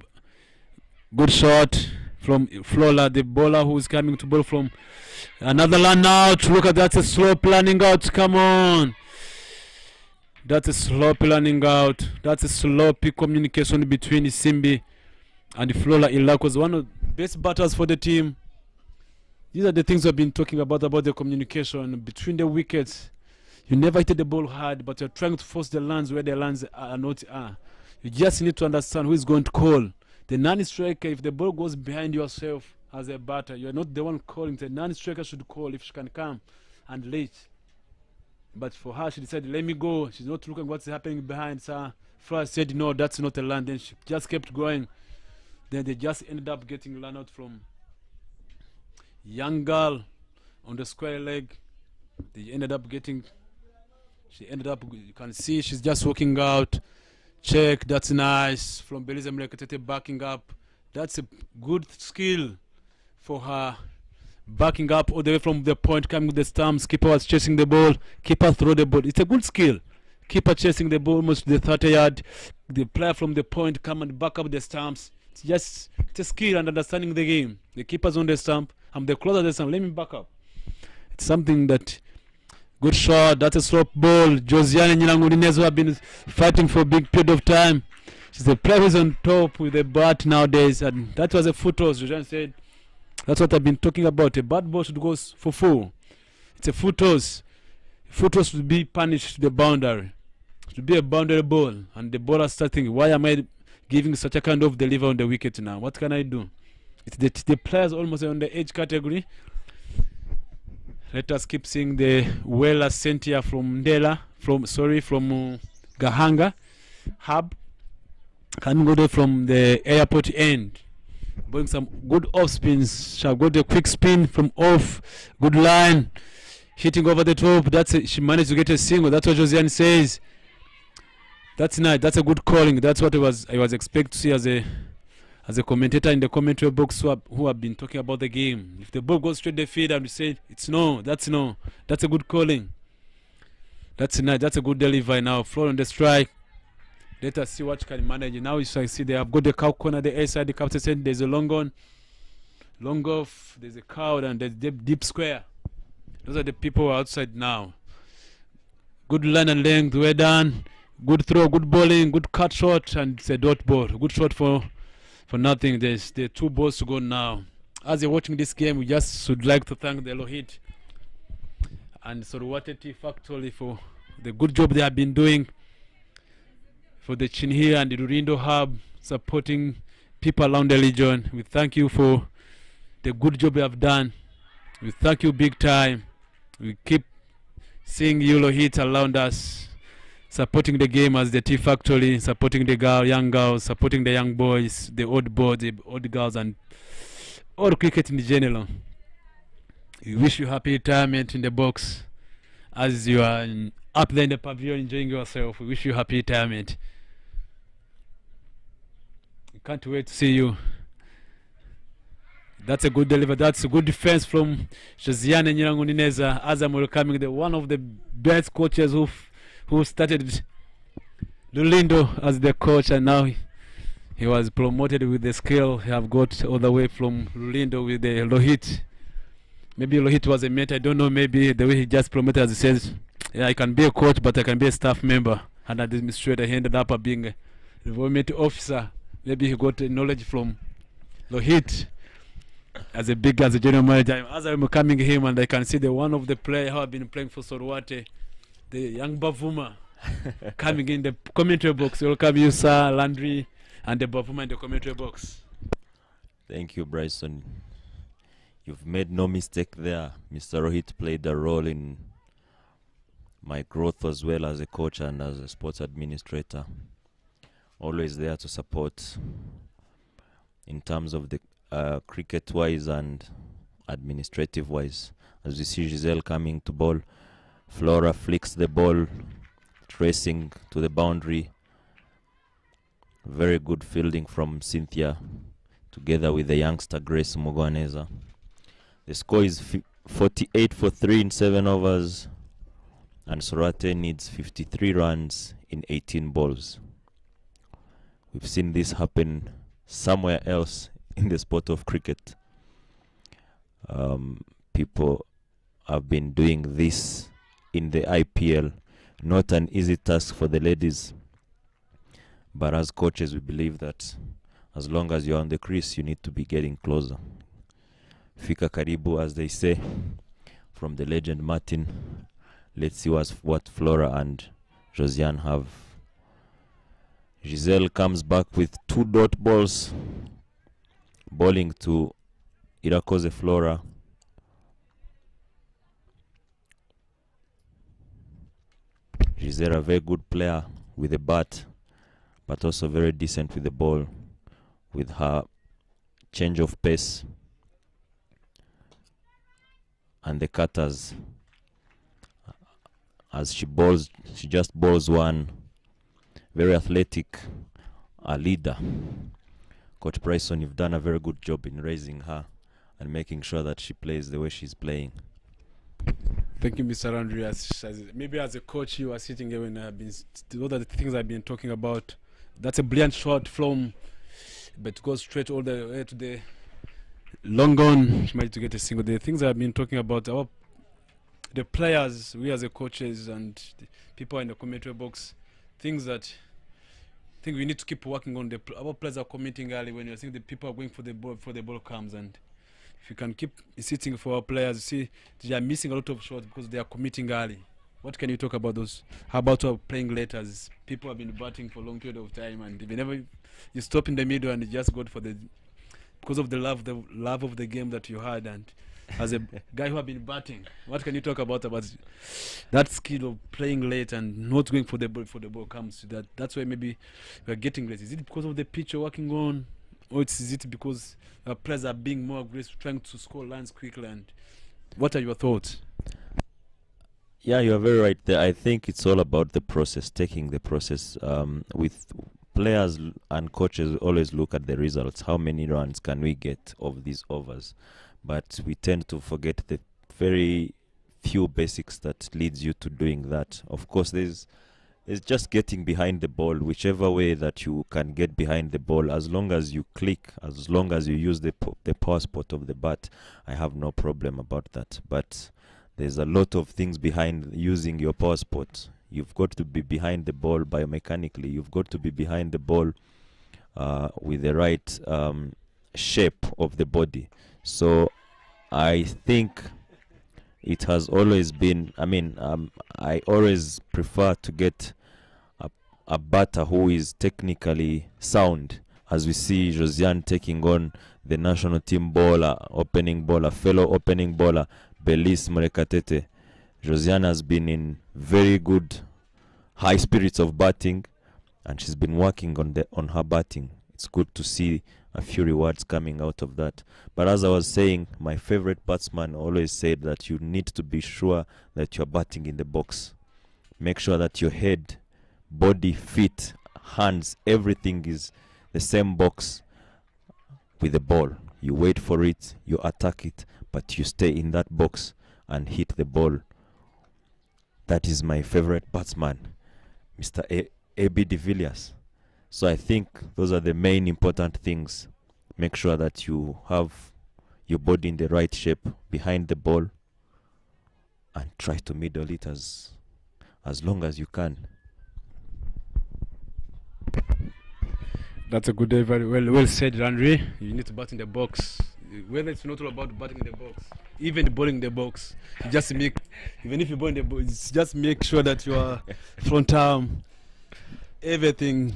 good shot from Flora, the bowler who's coming to bowl from another land out. Look at that, a slow planning out. Come on. That's a sloppy landing out. That's a sloppy communication between Isimbi and Flora Ilakos, one of the best batters for the team. These are the things we've been talking about the communication between the wickets. You never hit the ball hard, but you're trying to force the lands where the lands are not. You just need to understand who is going to call. The non-striker, if the ball goes behind yourself as a batter, you're not the one calling. The non-striker should call if she can come and late. But for her, she decided, let me go. She's not looking what's happening behind. So Flora said, no, that's not a land. Then she just kept going. Then they just ended up getting run out from young girl on the square leg. They ended up getting, you can see she's just walking out. Check, that's nice. From Belize Mlekatete backing up. That's a good skill for her. Backing up all the way from the point, coming with the stumps. Keeper was chasing the ball. Keeper throw the ball. It's a good skill. Keeper chasing the ball almost to the 30 yard. The player from the point come and back up the stumps. It's a skill and understanding the game. The keeper's on the stump. I'm the closer to the stump. Let me back up. It's something that... Good shot. That's a slope ball. Josiane Nyilangudinezo have been fighting for a big period of time. She's the player who's on top with the bat nowadays. And that was a foot toss. Josiane said... That's what I've been talking about. A bad ball should go for 4. It's a foot toss. Foot toss should be punished to the boundary. It should be a boundary ball. And the bowler starts thinking, why am I giving such a kind of deliver on the wicket now? What can I do? It's the players almost on the edge category. Let us keep seeing the Wela Sentia from Ndela, from Gahanga Hub. Coming all the way from the airport end. Bring some good off spins. Shall go the quick spin from off. Good line. Hitting over the top. She managed to get a single. That's what Josiane says. That's nice. That's a good calling. That's what I was expecting to see as a commentator in the commentary box who have been talking about the game. If the ball goes straight the field and we say it's no. That's a good calling. That's nice. That's a good delivery now. Floor on the strike. Let us see what can manage. Now you see they have got the cow corner, the A side, the captain said there's a long on, long off, there's a cow, and there's deep square. Those are the people outside now. Good line and length, well done. Good throw, good bowling, good cut shot, and it's a dot ball. Good shot for nothing. There's 2 balls to go now. As you're watching this game, we just would like to thank the ROHIT and Sorwathe Tea Factory for the good job they have been doing for the Chinhia and the Rurindo Hub, supporting people around the region. We thank you for the good job you have done. We thank you big time. We keep seeing you ROHIT around us, supporting the game as the Tea Factory, supporting the young girls, supporting the young boys, the old boys, the old girls, and all cricket in general. We wish you happy retirement in the box as you are up there in the pavilion enjoying yourself. We wish you happy retirement. We can't wait to see you. That's a good delivery. That's a good defense from Josiane Nyirangunineza. As I'm welcoming one of the best coaches who started Lulindo as the coach, and now he was promoted with the skill he have got all the way from Lulindo with the ROHIT. Maybe ROHIT was a mate, I don't know, maybe the way he just promoted, as he says, yeah, I can be a coach, but I can be a staff member. And administrator, he ended up being a development officer. Maybe he got knowledge from ROHIT as a general manager. As I'm coming him, and I can see the one of the players who have been playing for Sorwathe, the young Bavuma, coming in the commentary box. Welcome you, sir, Landry, and the Bavuma in the commentary box. Thank you, Bryson. You've made no mistake there. Mr. ROHIT played a role in my growth as well as a coach and as a sports administrator. Always there to support in terms of the cricket-wise and administrative-wise. As you see Giselle coming to bowl, Flora flicks the ball, tracing to the boundary. Very good fielding from Cynthia, together with the youngster Grace Mugwaneza. The score is 48 for 3 in 7 overs, and Sorwathe needs 53 runs in 18 balls. We've seen this happen somewhere else in the sport of cricket. People have been doing this in the IPL. Not an easy task for the ladies, but as coaches we believe that as long as you're on the crease, you need to be getting closer. Fika karibu, as they say, from the legend Martin. Let's see what Flora and Josiane have. Giselle comes back with 2 dot balls, bowling to Irakoze Flora. Giselle, a very good player with a bat, but also very decent with the ball, with her change of pace and the cutters. As she bowls, she just bowls one. Very athletic, a leader. Coach Bryson, you've done a very good job in raising her and making sure that she plays the way she's playing. Thank you, Mr. Andreas. Maybe as a coach, you are sitting here when I've been, those are the things I've been talking about. That's a brilliant shot from, but goes straight all the way to the long on. She managed to get a single. The things I've been talking about, the players, we as a coaches and the people in the commentary box, things that I think we need to keep working on. Our players are committing early when you think the people are going for the ball before the ball comes, and if you can keep sitting for our players, you see they are missing a lot of shots because they are committing early. What can you talk about those? How about our playing late, as people have been batting for a long period of time, and whenever you stop in the middle and you just go for because of the love of the game that you had, and as a guy who have been batting, what can you talk about that skill of playing late and not going for the ball before the ball comes to that? That's why maybe we're getting late. Is it because of the pitch you're working on, or is it because our players are being more aggressive, trying to score runs quickly? And what are your thoughts? Yeah, you're very right there. I think it's all about the process, taking the process. With players and coaches always look at the results. How many runs can we get of these overs? But we tend to forget the very few basics that leads you to doing that. Of course, there's It's just getting behind the ball, whichever way that you can get behind the ball. As long as you click, as long as you use the power spot of the bat, I have no problem about that. But there's a lot of things behind using your power spot. You've got to be behind the ball biomechanically. You've got to be behind the ball with the right shape of the body. So I think it has always been, I always prefer to get a batter who is technically sound, as we see Josiane taking on the national team bowler, fellow opening bowler, Belize Morekatete. Josiane has been in very good high spirits of batting, and she's been working on her batting. It's good to see a few rewards coming out of that. But as I was saying, my favorite batsman always said that you need to be sure that you're batting in the box. Make sure that your head, body, feet, hands, everything is the same box with the ball. You wait for it, you attack it, but you stay in that box and hit the ball. That is my favorite batsman, Mr. A.B. de Villiers. So I think those are the main important things. Make sure that you have your body in the right shape behind the ball and try to middle it as long as you can. That's a good day. Very well said, Landry. You need to bat in the box. Whether it's not all about batting in the box, even bowling in the box, you just make, even if you bowl in the box, just make sure that your front arm, everything,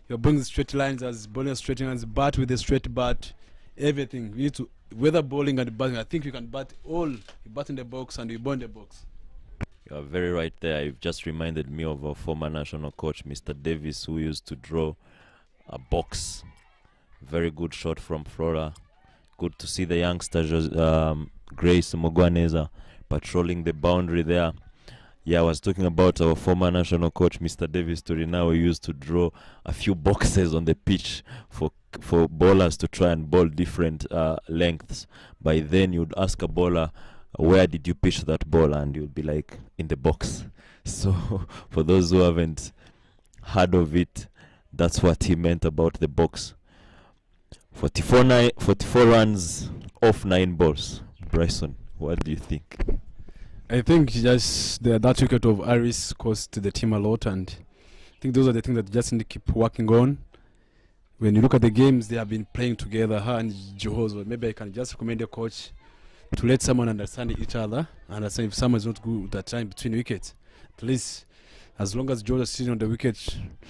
you're bowling straight lines, as bowling straight lines, bat with a straight bat, everything. You need to, whether bowling and batting, I think you can bat all. You bat in the box and you bowl in the box. You are very right there. You've just reminded me of our former national coach, Mr. Davis, who used to draw a box. Very good shot from Flora. Good to see the youngster Grace Mugwaneza patrolling the boundary there. Yeah, I was talking about our former national coach, Mr. Davis Torina, who used to draw a few boxes on the pitch for bowlers to try and bowl different lengths. By then, you'd ask a bowler, where did you pitch that ball? And you'd be like, in the box. So, for those who haven't heard of it, that's what he meant about the box. 44 runs off 9 balls. Bryson, what do you think? I think just that wicket of Aris cost the team a lot, and I think those are the things that just need to keep working on. When you look at the games they have been playing together, her and Jehozo, maybe I can just recommend a coach to let someone understand each other, understand if someone is not good at that time between wickets. At least, as long as Georgia is sitting on the wicket,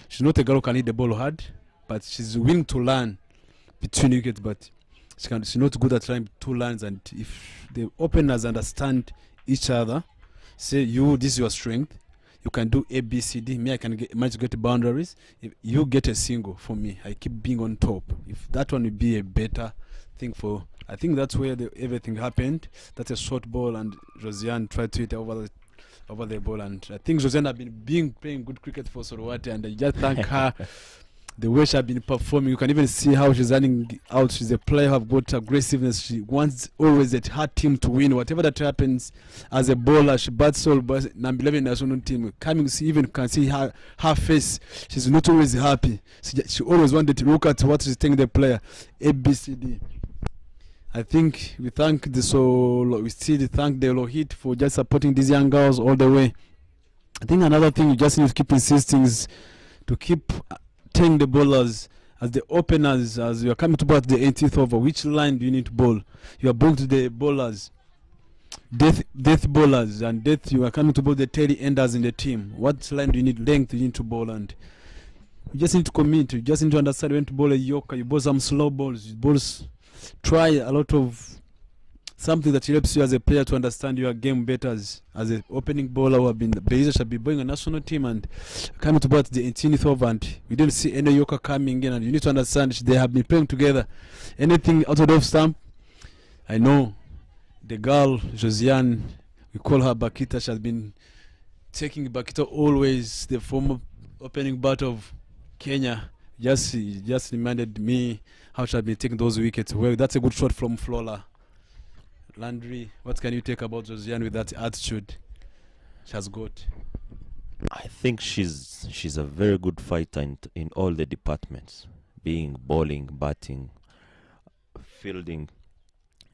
she's not a girl who can hit the ball hard, but she's willing to learn between wickets, but she's not good at trying 2 lines. And if the openers understand each other, say, this is your strength, you can do A, B, C, D, me I can manage to get boundaries, if you get a single for me, I keep being on top. If that one would be a better thing for, I think that's where everything happened. That's a short ball and Josiane tried to hit over the ball, and I think Josiane has been playing good cricket for Sorwathe, and I just thank her. The way she has been performing, you can even see how she's running out. She's a player who have got aggressiveness. She wants always that her team to win. Whatever that happens, as a bowler, she bats all but number 11 national team. Coming, see, even can see her face. She's not always happy. She always wanted to look at what she's telling the player. A, B, C, D. I think we still thank the ROHIT for just supporting these young girls all the way. I think another thing you just need to keep insisting is to keep telling the bowlers, as the openers, as you are coming to bowl at the 18th over, which line do you need to bowl? You are bowling to the bowlers, death bowlers, and death, you are coming to bowl the tail enders in the team. What line do you need? Length you need to bowl, and you just need to commit. You just need to understand when to bowl a yorker. You bowl some slow balls. You bowl, try a lot of something that helps you as a player to understand your game better. As an opening bowler who have been Belize should be bowling a national team and coming to bat the 18th over, and we didn't see any Yoka coming in, and you need to understand they have been playing together. Anything out of stamp, I know the girl Josiane, we call her Bakita, she has been taking Bakita always, the former opening bat of Kenya. Just reminded me how she has been taking those wickets. Well, that's a good shot from Flora. Landry, what can you take about Josiane with that attitude she has got? I think she's a very good fighter in all the departments, being bowling, batting, fielding.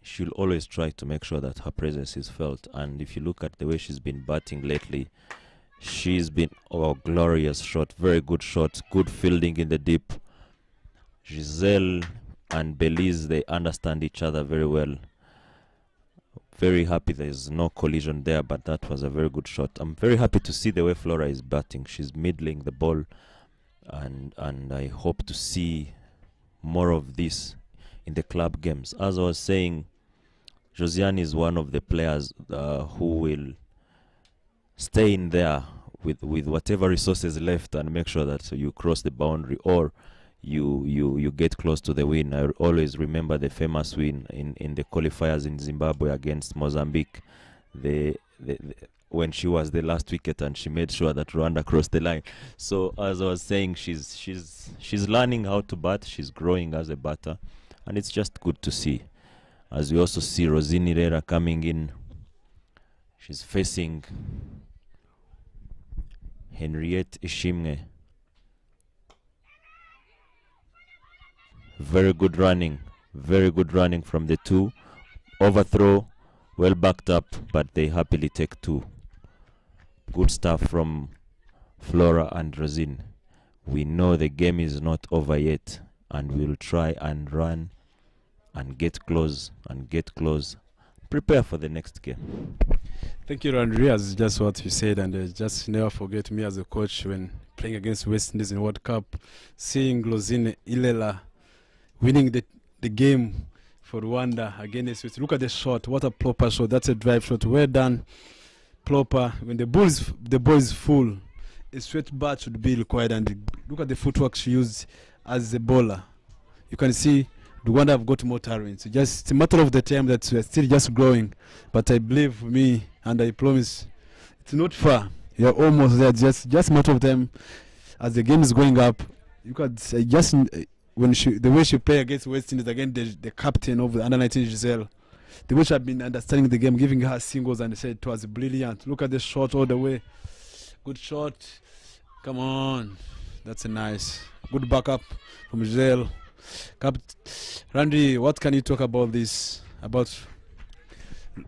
She'll always try to make sure that her presence is felt. And if you look at the way she's been batting lately, she's been glorious shot, very good shot, good fielding in the deep. Giselle and Belize, they understand each other very well. Very happy there's no collision there, but that was a very good shot. I'm very happy to see the way Flora is batting. She's middling the ball, and I hope to see more of this in the club games. As I was saying, Josiane is one of the players who will stay in there with whatever resources left and make sure that you cross the boundary or you get close to the win. I always remember the famous win in the qualifiers in Zimbabwe against Mozambique. When she was the last wicket and she made sure that Rwanda crossed the line. So as I was saying, she's learning how to bat. She's growing as a batter, and it's just good to see. As we also see Rosine Herrera coming in, she's facing Henriette Ishimwe. Very good running from the two. Overthrow, well backed up, but they happily take two. Good stuff from Flora and Rosine. We know the game is not over yet, and we'll try and run and get close. Prepare for the next game. Thank you, Andrea. That's just what you said, and just never forget me as a coach when playing against West Indies in World Cup, seeing Glozine Ilela winning the game for Rwanda against West. Look at the shot. What a proper shot. That's a drive shot. Well done, proper. When the ball is full, a straight bat should be required. And look at the footwork she used as a bowler. You can see Rwanda have got more talent. It's a matter of the time that we're still just growing. But I believe me, and I promise, it's not far. You're almost there. Just a matter of time. As the game is going up, you could just when the way she played against West Indies, again the captain of the under-19 Giselle, the way she had been understanding the game, giving her singles, and said it was brilliant. Look at the shot all the way. Good shot. Come on. That's a nice. Good backup from Giselle. Randy, what can you talk about this? About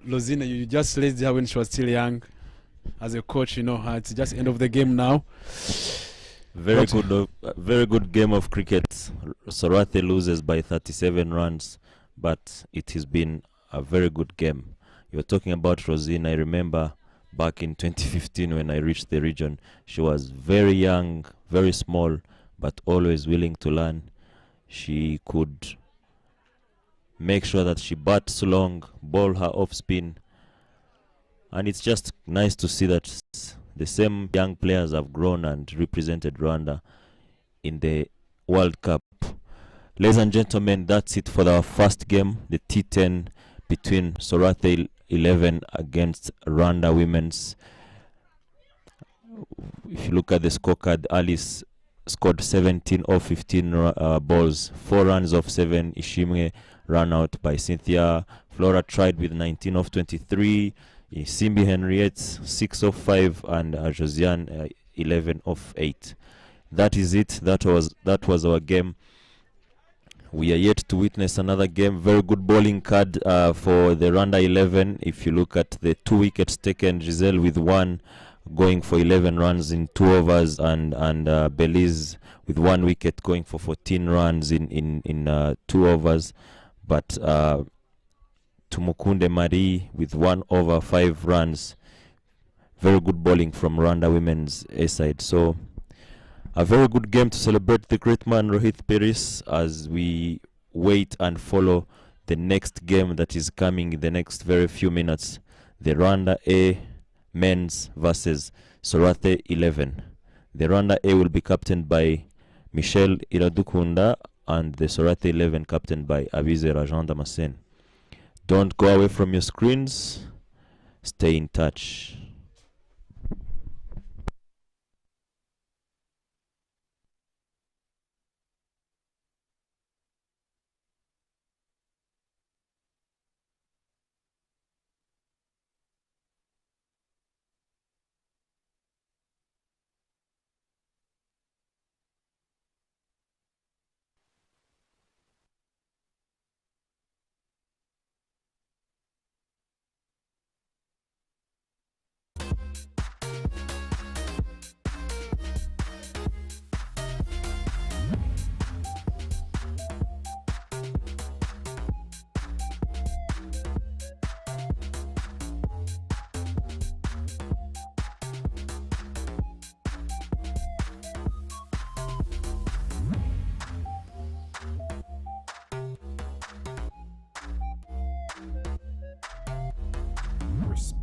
Lozina? You just raised her when she was still young. As a coach, you know her. It's just end of the game now. Very good game of cricket. Sorwathe loses by 37 runs, but it has been a very good game. You were talking about Rosine. I remember back in 2015 when I reached the region, she was very young, very small, but always willing to learn. She could make sure that she bats long, bowl her off spin, and it's just nice to see that the same young players have grown and represented Rwanda in the World Cup. Ladies and gentlemen, that's it for our first game, the T10 between Sorwathe 11 against Rwanda Women's. If you look at the scorecard, Alice scored 17 of 15 balls, 4 runs off 7. Ishimwe ran out by Cynthia. Flora tried with 19 of 23. Simbi Henriette 6 of 5, and Josiane 11 of 8. That is it. That was our game. We are yet to witness another game. Very good bowling card for the Rwanda 11. If you look at the 2 wickets taken, Giselle with 1 going for 11 runs in 2 overs, and Belize with 1 wicket going for 14 runs in 2 overs. But Tumukunde Marie with 1 over 5 runs. Very good bowling from Rwanda women's A side. So a very good game to celebrate the great man Rohit Peris as we wait and follow the next game that is coming in the next very few minutes. The Rwanda A men's versus Sorwathe 11. The Rwanda A will be captained by Michelle Iradukunda and the Sorwathe 11 captained by Abize Rajan Damasen. Don't go away from your screens. Stay in touch.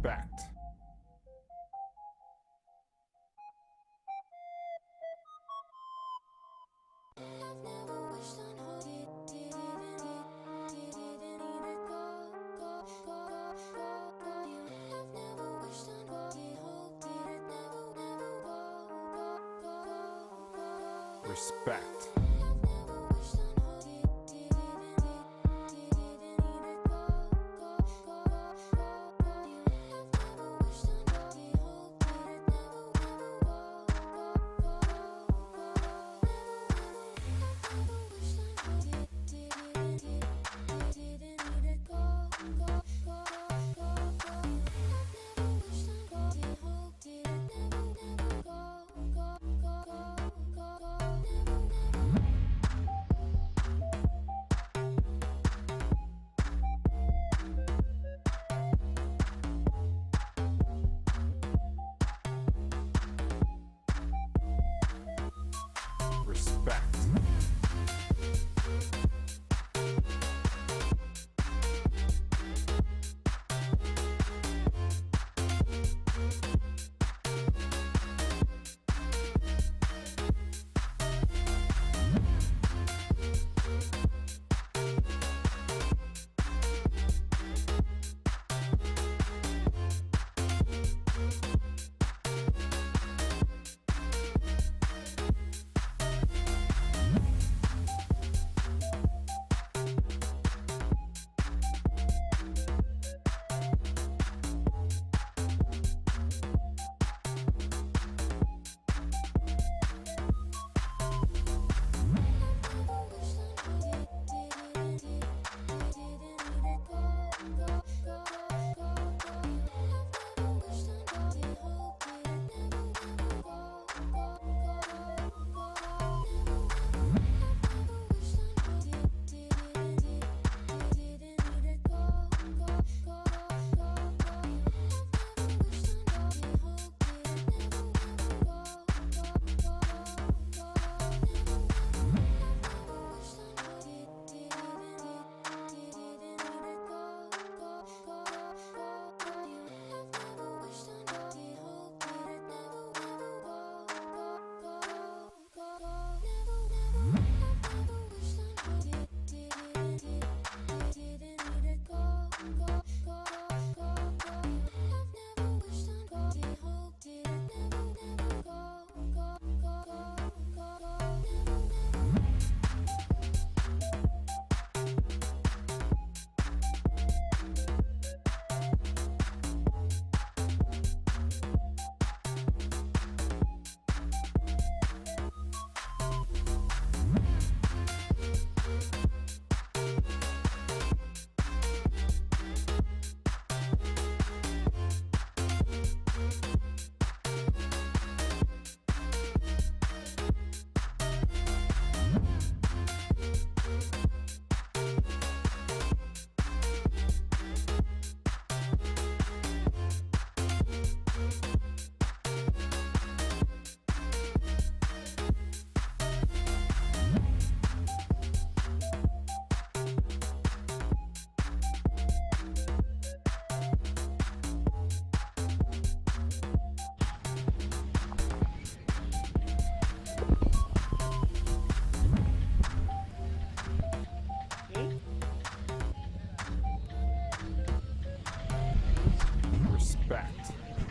Respect. Respect. Respect.